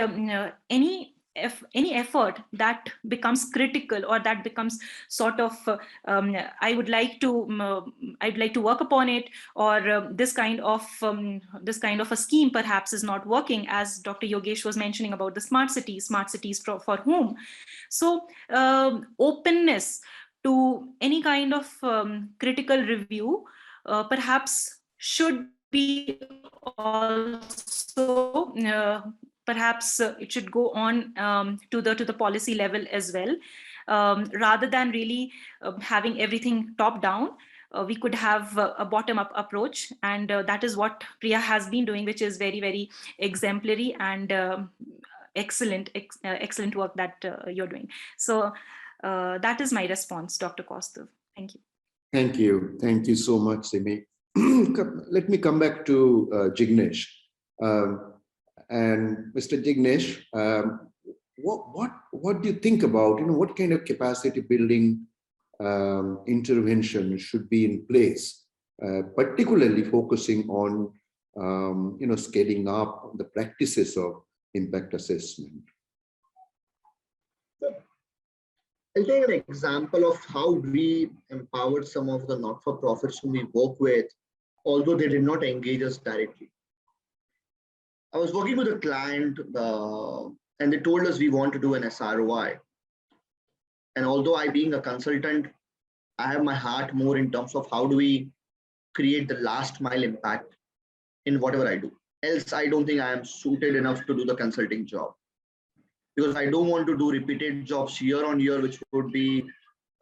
any effort that becomes critical, or that becomes sort of I'd like to work upon it, or this kind of a scheme perhaps is not working, as Dr. Yogesh was mentioning about the smart cities for whom. So openness to any kind of critical review perhaps should be also perhaps it should go on to the policy level as well, rather than really having everything top down. We could have a bottom-up approach, and that is what Priya has been doing, which is very, very exemplary and excellent work that you're doing. So that is my response, Dr. Kaustav. Thank you. Thank you. Thank you so much, Simi. Let me come back to Jignesh. And Mr. Jignesh, what do you think about, what kind of capacity building intervention should be in place, particularly focusing on, scaling up the practices of impact assessment? I'll take an example of how we empowered some of the not-for-profits whom we work with, although they did not engage us directly. I was working with a client and they told us we want to do an SROI. And although I, being a consultant, I have my heart more in terms of how do we create the last mile impact in whatever I do. Else, I don't think I am suited enough to do the consulting job, because I don't want to do repeated jobs year on year, which would be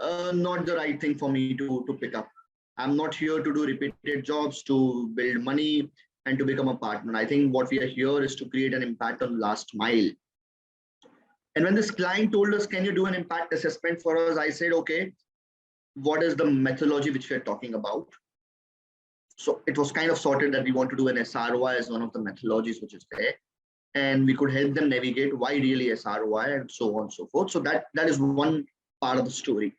not the right thing for me to pick up. I'm not here to do repeated jobs to build money and to become a partner. I think what we are here is to create an impact on last mile. And when this client told us, can you do an impact assessment for us? I said, okay, what is the methodology which we are talking about? So it was kind of sorted that we want to do an SROI as one of the methodologies which is there. And we could help them navigate why really SROI and so on and so forth. So that is one part of the story.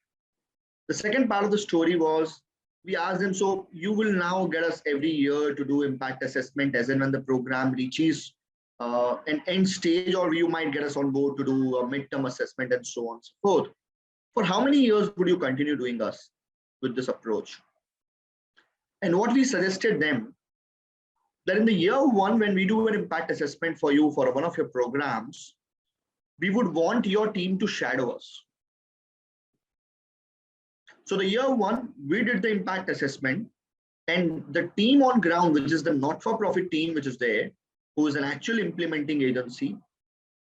The second part of the story was, we asked them, so you will now get us every year to do impact assessment as and when the program reaches an end stage, or you might get us on board to do a midterm assessment and so on and so forth. For how many years would you continue doing us with this approach? And what we suggested them, that in the year one, when we do an impact assessment for you for one of your programs, we would want your team to shadow us. So the year one, we did the impact assessment, and the team on ground, which is the not-for-profit team, which is there, who is an actual implementing agency,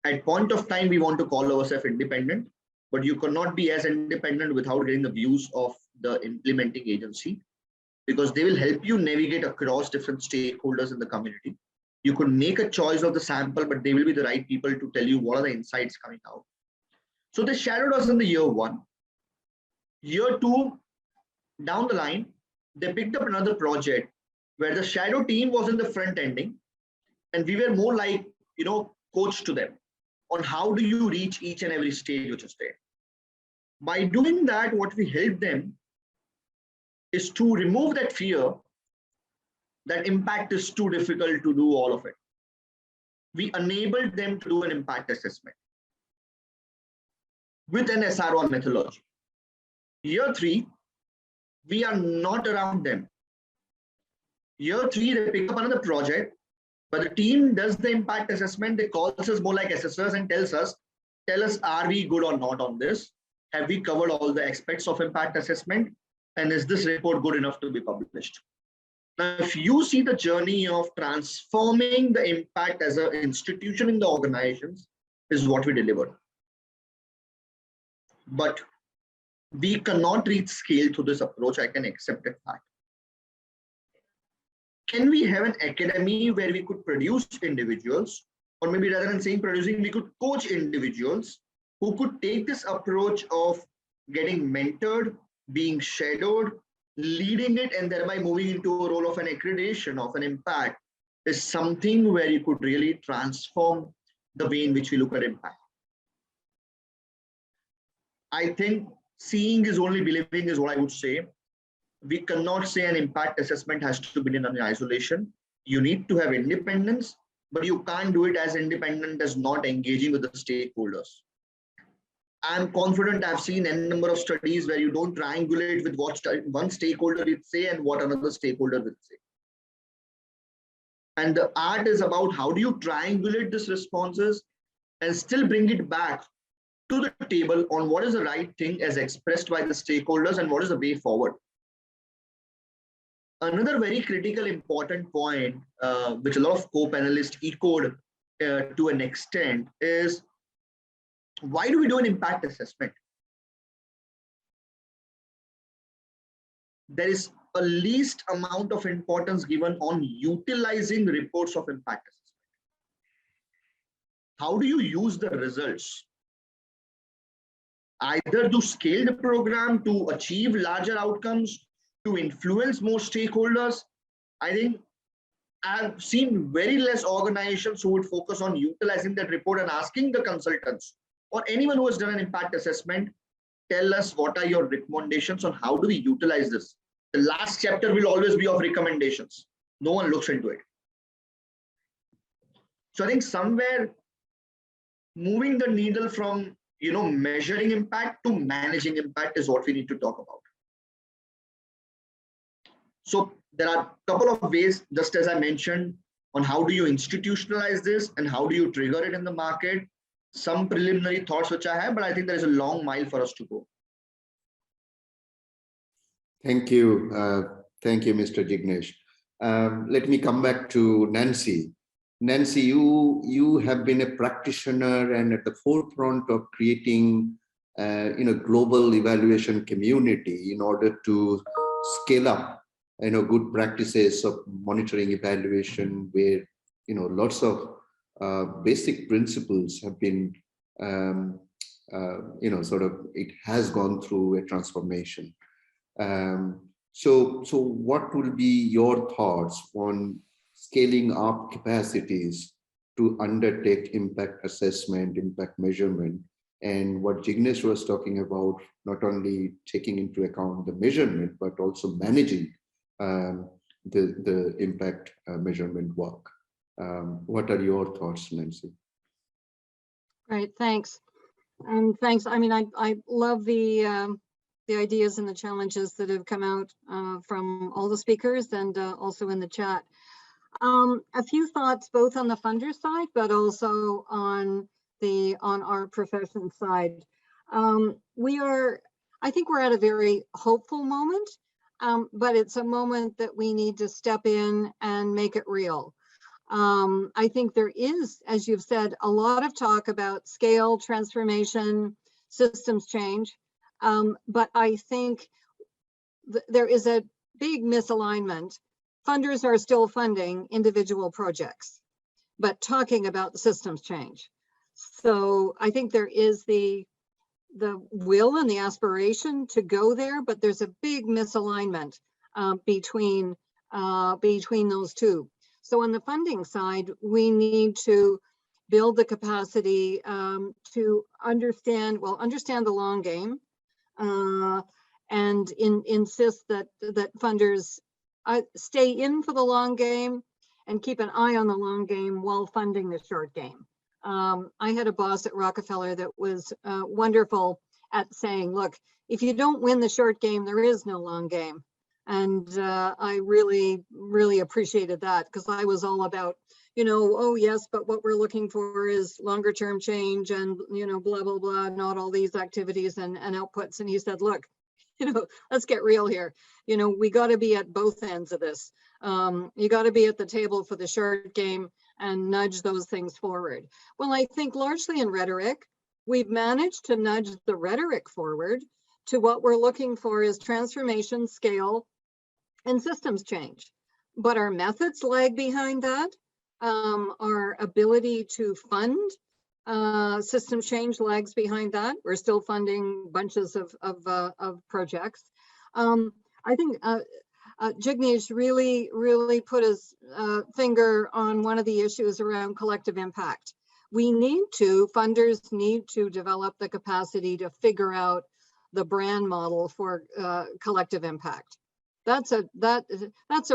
at point of time, we want to call ourselves independent, but you cannot be as independent without getting the views of the implementing agency. because they will help you navigate across different stakeholders in the community. You could make a choice of the sample, but they will be the right people to tell you what are the insights coming out. So they shadowed us in the year 1. Year 2, down the line, they picked up another project where the shadow team was in the front ending, and we were more like, coach to them on how do you reach each and every stage which is there. By doing that, what we helped them is to remove that fear that impact is too difficult to do all of it. We enabled them to do an impact assessment with an SRO methodology. Year 3, we are not around them. Year 3, they pick up another project, but the team does the impact assessment. They call us more like assessors and tell us, are we good or not on this? Have we covered all the aspects of impact assessment? And is this report good enough to be published? Now, if you see the journey of transforming the impact as an institution in the organizations is what we delivered. But we cannot reach scale through this approach. I can accept that fact. Can we have an academy where we could produce individuals, or maybe rather than saying producing, we could coach individuals who could take this approach of getting mentored, being shadowed, leading it, and thereby moving into a role of an accreditation, of an impact, is something where you could really transform the way in which we look at impact. I think seeing is only believing is what I would say. We cannot say an impact assessment has to be done in isolation. You need to have independence, but you can't do it as independent as not engaging with the stakeholders. I'm confident I've seen a number of studies where you don't triangulate with what one stakeholder would say and what another stakeholder would say. And the art is about how do you triangulate these responses and still bring it back to the table on what is the right thing as expressed by the stakeholders and what is the way forward. Another very critical important point, which a lot of co-panelists echoed to an extent, is why do we do an impact assessment? There is a least amount of importance given on utilizing reports of impact assessment. How do you use the results? Either to scale the program, to achieve larger outcomes, to influence more stakeholders. I think I've seen very less organizations who would focus on utilizing that report and asking the consultants or anyone who has done an impact assessment, tell us what are your recommendations on how do we utilize this. The last chapter will always be of recommendations. No one looks into it. So I think somewhere moving the needle from measuring impact to managing impact is what we need to talk about. So there are a couple of ways, just as I mentioned, on how do you institutionalize this and how do you trigger it in the market. Some preliminary thoughts which I have, but I think there is a long mile for us to go. Thank you. Thank you, Mr. Jignesh. Let me come back to Nancy. Nancy, you have been a practitioner and at the forefront of creating global evaluation community in order to scale up good practices of monitoring evaluation, where lots of basic principles have been it has gone through a transformation. So what will be your thoughts on scaling up capacities to undertake impact assessment, impact measurement, and what Jignesh was talking about, not only taking into account the measurement, but also managing the impact measurement work. What are your thoughts, Nancy? Great, thanks. And thanks. I mean, I love the ideas and the challenges that have come out from all the speakers and also in the chat. A few thoughts both on the funder side, but also on our profession side. I think we're at a very hopeful moment, but it's a moment that we need to step in and make it real. I think there is, as you've said, a lot of talk about scale, transformation, systems change, but I think there is a big misalignment. Funders are still funding individual projects, but talking about the systems change. So I think there is the will and the aspiration to go there, but there's a big misalignment between those two. So on the funding side, we need to build the capacity to understand the long game, and insist that funders stay in for the long game and keep an eye on the long game while funding the short game. I had a boss at Rockefeller that was wonderful at saying, look, if you don't win the short game, there is no long game. And I really, really appreciated that, because I was all about, oh yes, but what we're looking for is longer term change and, blah, blah, blah, not all these activities and outputs. And he said, look, let's get real here. We got to be at both ends of this. You got to be at the table for the short game and nudge those things forward. Well, I think largely in rhetoric, we've managed to nudge the rhetoric forward to what we're looking for is transformation, scale, and systems change. But our methods lag behind that. Our ability to fund system change lags behind that. We're still funding bunches of projects. I think Jignesh really put his finger on one of the issues around collective impact. Funders need to develop the capacity to figure out the brand model for collective impact. That's a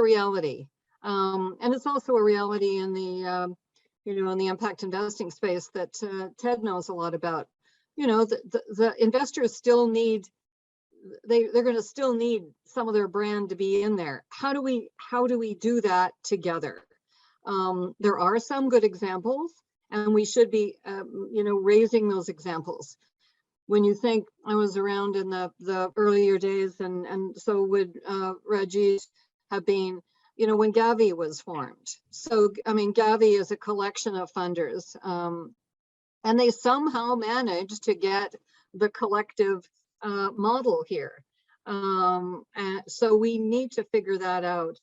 reality. And it's also a reality in the in the impact investing space that Ted knows a lot about. The investors still need, they're going to still need some of their brand to be in there. How do we do that together? There are some good examples, and we should be raising those examples. When you think, I was around in the earlier days, and so would Rajit have been, when Gavi was formed. So, Gavi is a collection of funders, and they somehow managed to get the collective model here. And so we need to figure that out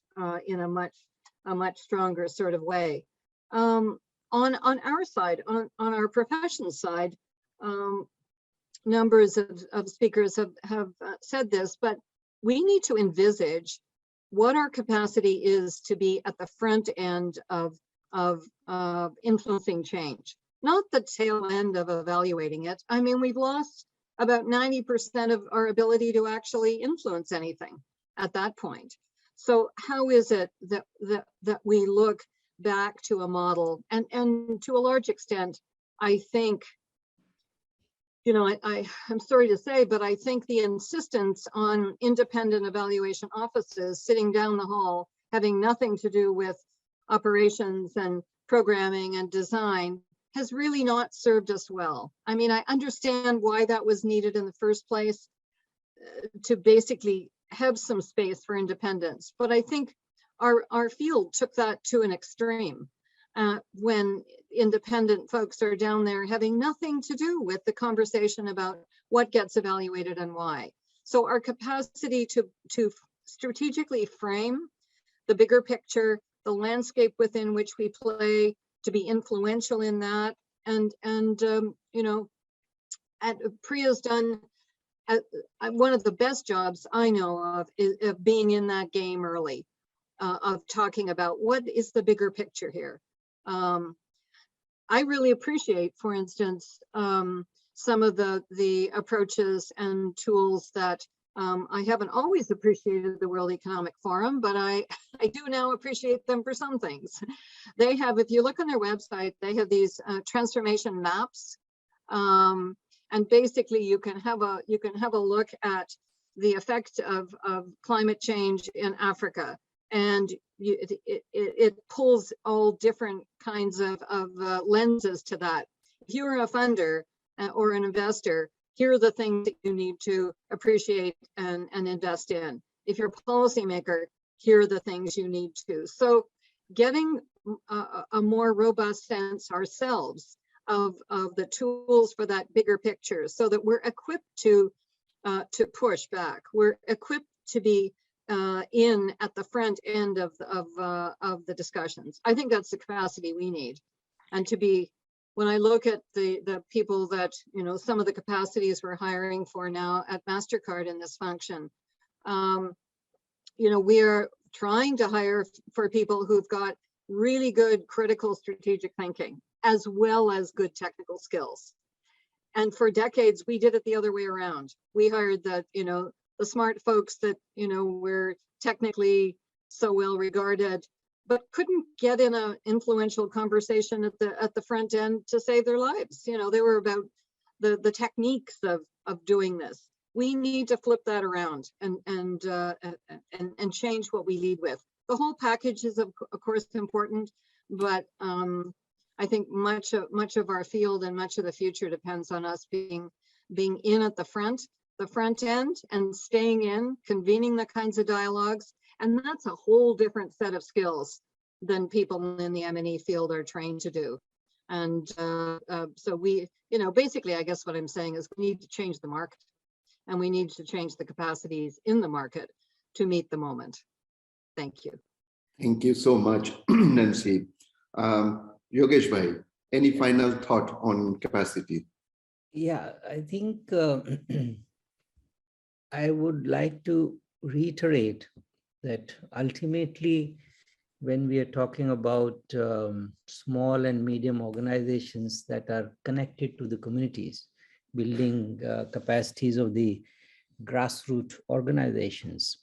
in a much stronger sort of way. On our side, on our professional side, numbers of speakers have said this, but we need to envisage what our capacity is to be at the front end of influencing change, not the tail end of evaluating it. We've lost about 90% of our ability to actually influence anything at that point. So how is it that we look back to a model, and to a large extent, I think, I'm sorry to say, but I think the insistence on independent evaluation offices sitting down the hall, having nothing to do with operations and programming and design, has really not served us well. I understand why that was needed in the first place, to basically have some space for independence. But I think our field took that to an extreme. When independent folks are down there having nothing to do with the conversation about what gets evaluated and why. So our capacity to strategically frame the bigger picture, the landscape within which we play, to be influential in that, and Priya's done one of the best jobs I know of is of being in that game early, of talking about what is the bigger picture here. I really appreciate, for instance, some of the approaches and tools that I haven't always appreciated the World Economic Forum, but I do now appreciate them for some things. They have, if you look on their website, they have these transformation maps, and basically you can have a look at the effect of climate change in Africa. And it pulls all different kinds of lenses to that. If you're a funder or an investor, here are the things that you need to appreciate and invest in. If you're a policymaker, here are the things you need to. So getting a more robust sense ourselves of the tools for that bigger picture, so that we're equipped to push back. We're equipped to be in at the front end of the discussions. I think that's the capacity we need. And to be, when I look at the people that, you know, some of the capacities we're hiring for now at MasterCard in this function, you know, we're trying to hire for people who've got really good critical strategic thinking, as well as good technical skills. And for decades, we did it the other way around. We hired the, you know, the smart folks that, you know, were technically so well regarded, but couldn't get in an influential conversation at the front end to save their lives. You know, they were about the techniques of doing this. We need to flip that around and change what we lead with. The whole package is of course important, but I think much of our field and much of the future depends on us being in at the front end and staying in, convening the kinds of dialogues. And that's a whole different set of skills than people in the M&E field are trained to do. And so we, you know, basically, I guess what I'm saying is we need to change the market, and we need to change the capacities in the market to meet the moment. Thank you. Thank you so much, Nancy. Yogesh bhai, any final thought on capacity? Yeah, I think I would like to reiterate that ultimately, when we are talking about small and medium organizations that are connected to the communities, building capacities of the grassroots organizations,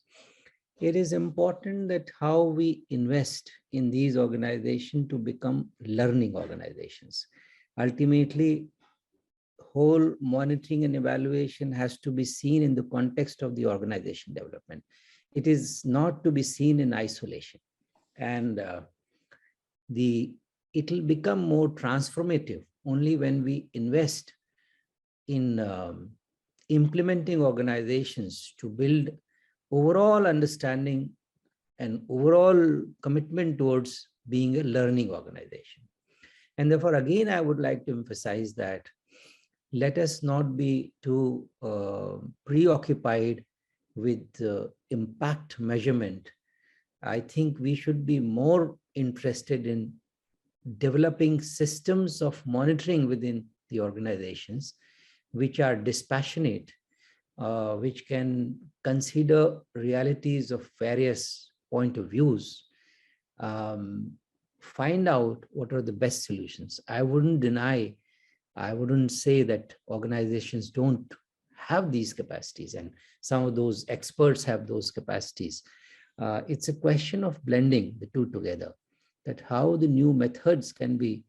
it is important that how we invest in these organizations to become learning organizations. Ultimately, whole monitoring and evaluation has to be seen in the context of the organization development. It is not to be seen in isolation. And it will become more transformative only when we invest in implementing organizations to build overall understanding and overall commitment towards being a learning organization. And therefore, again, I would like to emphasize that let us not be too preoccupied with impact measurement. I think we should be more interested in developing systems of monitoring within the organizations, which are dispassionate, which can consider realities of various point of views, find out what are the best solutions. I wouldn't say that organizations don't have these capacities, and some of those experts have those capacities. It's a question of blending the two together, that how the new methods can be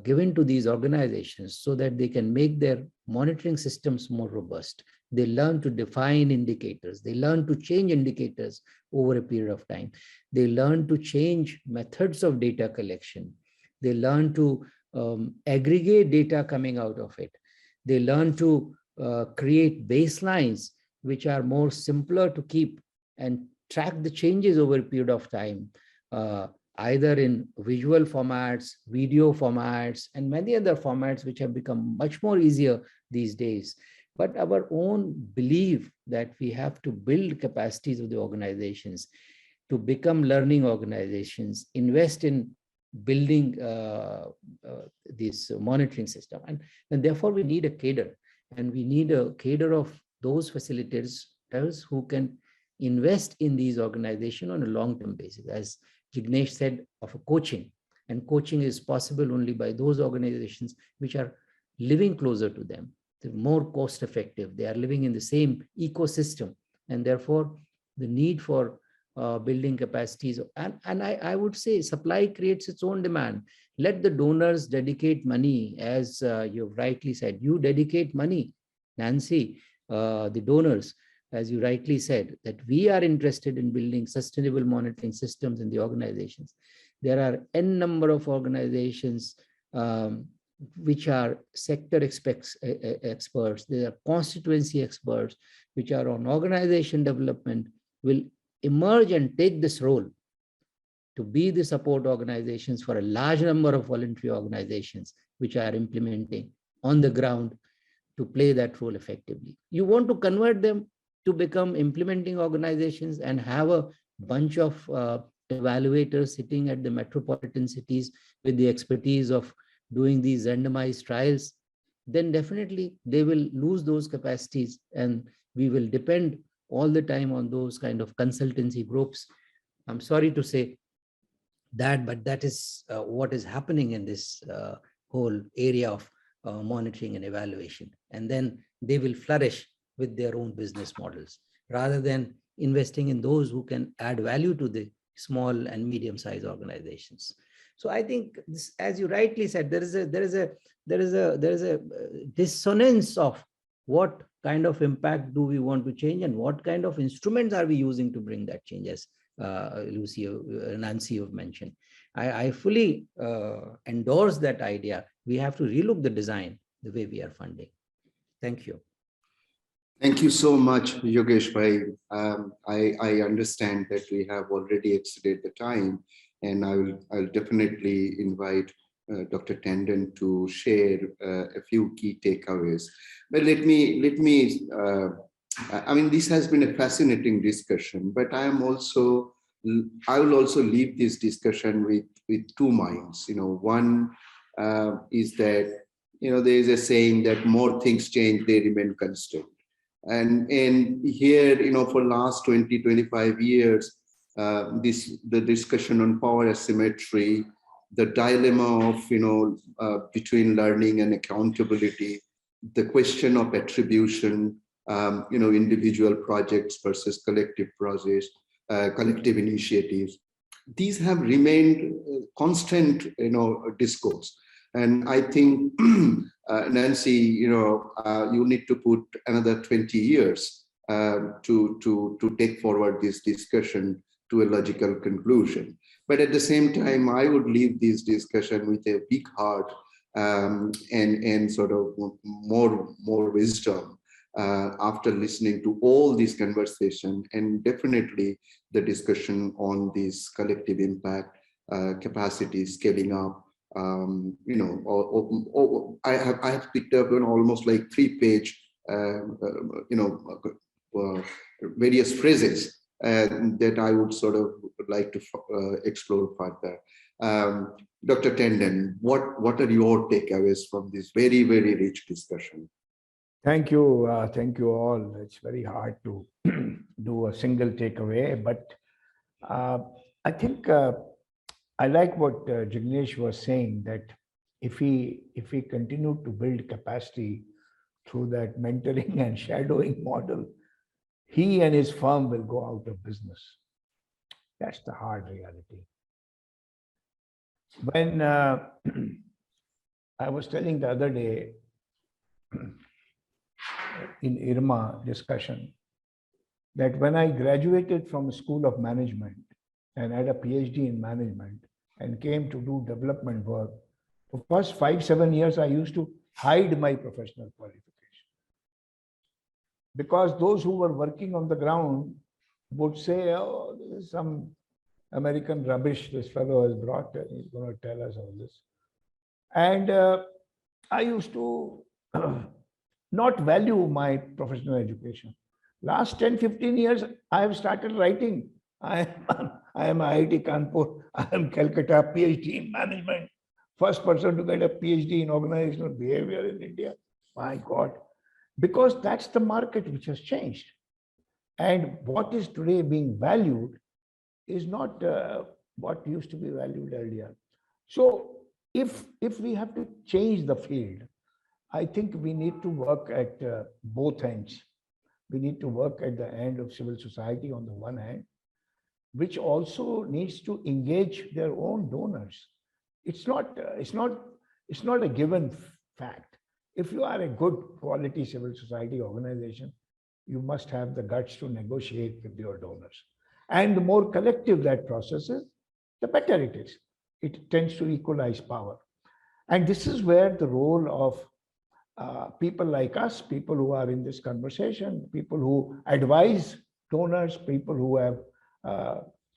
given to these organizations so that they can make their monitoring systems more robust. They learn to define indicators. They learn to change indicators over a period of time. They learn to change methods of data collection. They learn to aggregate data coming out of it. They learn to create baselines which are more simpler to keep and track the changes over a period of time, either in visual formats, video formats, and many other formats which have become much more easier these days. But our own belief that we have to build capacities of the organizations to become learning organizations, invest in building this monitoring system. And therefore, we need a cadre, and we need a cadre of those facilitators who can invest in these organizations on a long-term basis. As Jignesh said, of a coaching, and coaching is possible only by those organizations which are living closer to them. They're more cost-effective. They are living in the same ecosystem, and therefore the need for building capacities. And I would say supply creates its own demand. Let the donors dedicate money, as you've rightly said. You dedicate money, Nancy, the donors, as you rightly said, that we are interested in building sustainable monitoring systems in the organizations. There are n number of organizations which are sector experts. There are constituency experts which are on organization development, will emerge and take this role to be the support organizations for a large number of voluntary organizations which are implementing on the ground to play that role effectively. You want to convert them, to become implementing organizations and have a bunch of evaluators sitting at the metropolitan cities with the expertise of doing these randomized trials, then definitely they will lose those capacities, and we will depend all the time on those kind of consultancy groups. I'm sorry to say that, but that is what is happening in this whole area of monitoring and evaluation. And then they will flourish with their own business models rather than investing in those who can add value to the small and medium-sized organizations. So I think this, as you rightly said, there is a dissonance of what kind of impact do we want to change and what kind of instruments are we using to bring that change, as Nancy have mentioned. I fully endorse that idea. We have to relook the design, the way we are funding. Thank you. Thank you so much, Yogesh Bhai. I understand that we have already exceeded the time, and I'll definitely invite Dr. Tandon to share a few key takeaways. But let me I mean, this has been a fascinating discussion, but I will also leave this discussion with two minds. One is that, there is a saying that more things change, they remain constant. And here, for last 20, 25 years, the discussion on power asymmetry, the dilemma of, between learning and accountability, the question of attribution, individual projects versus collective projects, collective initiatives. These have remained constant, discourse. And I think, Nancy, you need to put another 20 years to take forward this discussion to a logical conclusion. But at the same time, I would leave this discussion with a big heart and sort of more wisdom after listening to all this conversation, and definitely the discussion on this collective impact, capacity scaling up. I have picked up on almost like 3-page, various phrases that I would sort of like to explore further. Dr. Tandon, what are your takeaways from this very, very rich discussion? Thank you all. It's very hard to do a single takeaway, but I think I like what Jignesh was saying, that if we continue to build capacity through that mentoring and shadowing model, he and his firm will go out of business. That's the hard reality. When I was telling the other day in IRMA discussion that when I graduated from School of Management and had a PhD in management and came to do development work, for the first 5-7 years, I used to hide my professional qualification. Because those who were working on the ground would say, oh, this is some American rubbish this fellow has brought, and he's going to tell us all this. And I used to not value my professional education. Last 10-15 years, I have started writing. I am IIT Kanpur, I am Calcutta, PhD in management, first person to get a PhD in organizational behavior in India. My God, because that's the market which has changed. And what is today being valued is not what used to be valued earlier. So if we have to change the field, I think we need to work at both ends. We need to work at the end of civil society on the one hand, which also needs to engage their own donors. It's not a given fact. If you are a good quality civil society organization, you must have the guts to negotiate with your donors. And the more collective that process is, the better it is. It tends to equalize power. And this is where the role of people like us, people who are in this conversation, people who advise donors, people who have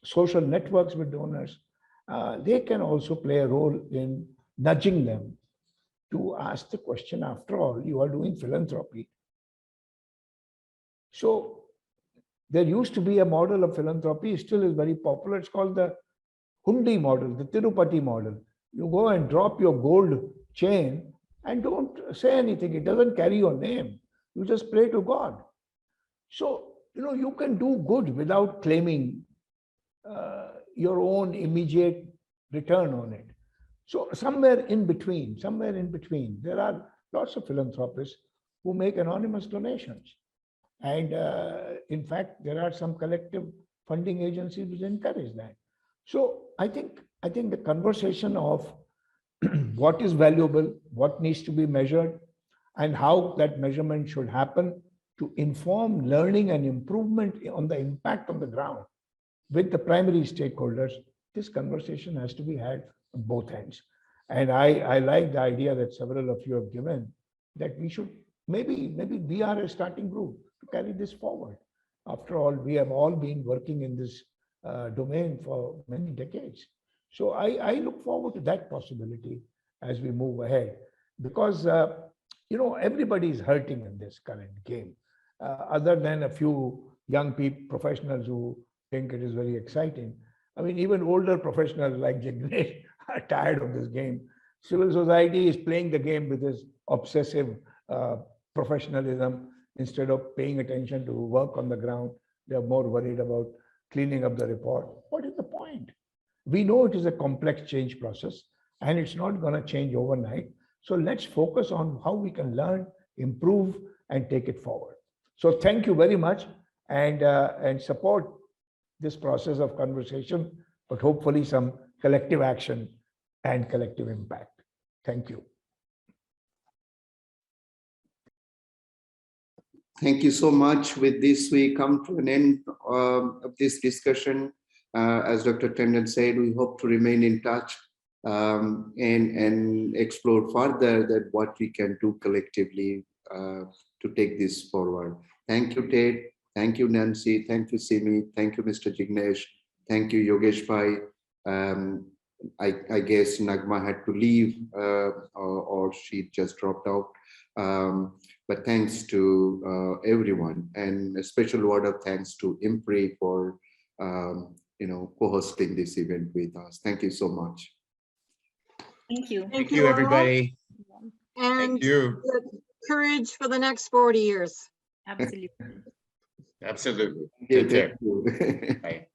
social networks with donors, they can also play a role in nudging them to ask the question, after all, you are doing philanthropy. So There used to be a model of philanthropy, still is very popular. It's called the Hundi model, the Tirupati model. You go and drop your gold chain and don't say anything. It doesn't carry your name. You just pray to God. So, you can do good without claiming your own immediate return on it. So somewhere in between, there are lots of philanthropists who make anonymous donations. And in fact, there are some collective funding agencies which encourage that. So I think the conversation of what is valuable, what needs to be measured, and how that measurement should happen to inform learning and improvement on the impact on the ground with the primary stakeholders, this conversation has to be had on both ends. And I like the idea that several of you have given, that we should, maybe we are a starting group to carry this forward. After all, we have all been working in this domain for many decades. So I look forward to that possibility as we move ahead, because everybody is hurting in this current game, other than a few young people, professionals who think it is very exciting. I mean, even older professionals like Jignesh are tired of this game. Civil society is playing the game with this obsessive professionalism. Instead of paying attention to work on the ground, they are more worried about cleaning up the report. What is the point? We know it is a complex change process and it's not going to change overnight. So let's focus on how we can learn, improve, and take it forward. So thank you very much, and support this process of conversation, but hopefully some collective action and collective impact. Thank you. Thank you so much. With this, we come to an end of this discussion. As Dr. Tandon said, we hope to remain in touch and explore further that what we can do collectively to take this forward. Thank you, Ted. Thank you, Nancy. Thank you, Simi. Thank you, Mr. Jignesh. Thank you, Yogesh Bhai. I guess Nagma had to leave or she just dropped out. But thanks to everyone, and a special word of thanks to IMPRI for co-hosting this event with us. Thank you so much. Thank you. Thank you, everybody. And Thank you. courage for the next 40 years. Absolutely. Absolutely. Yeah, Take care. thank you. Bye.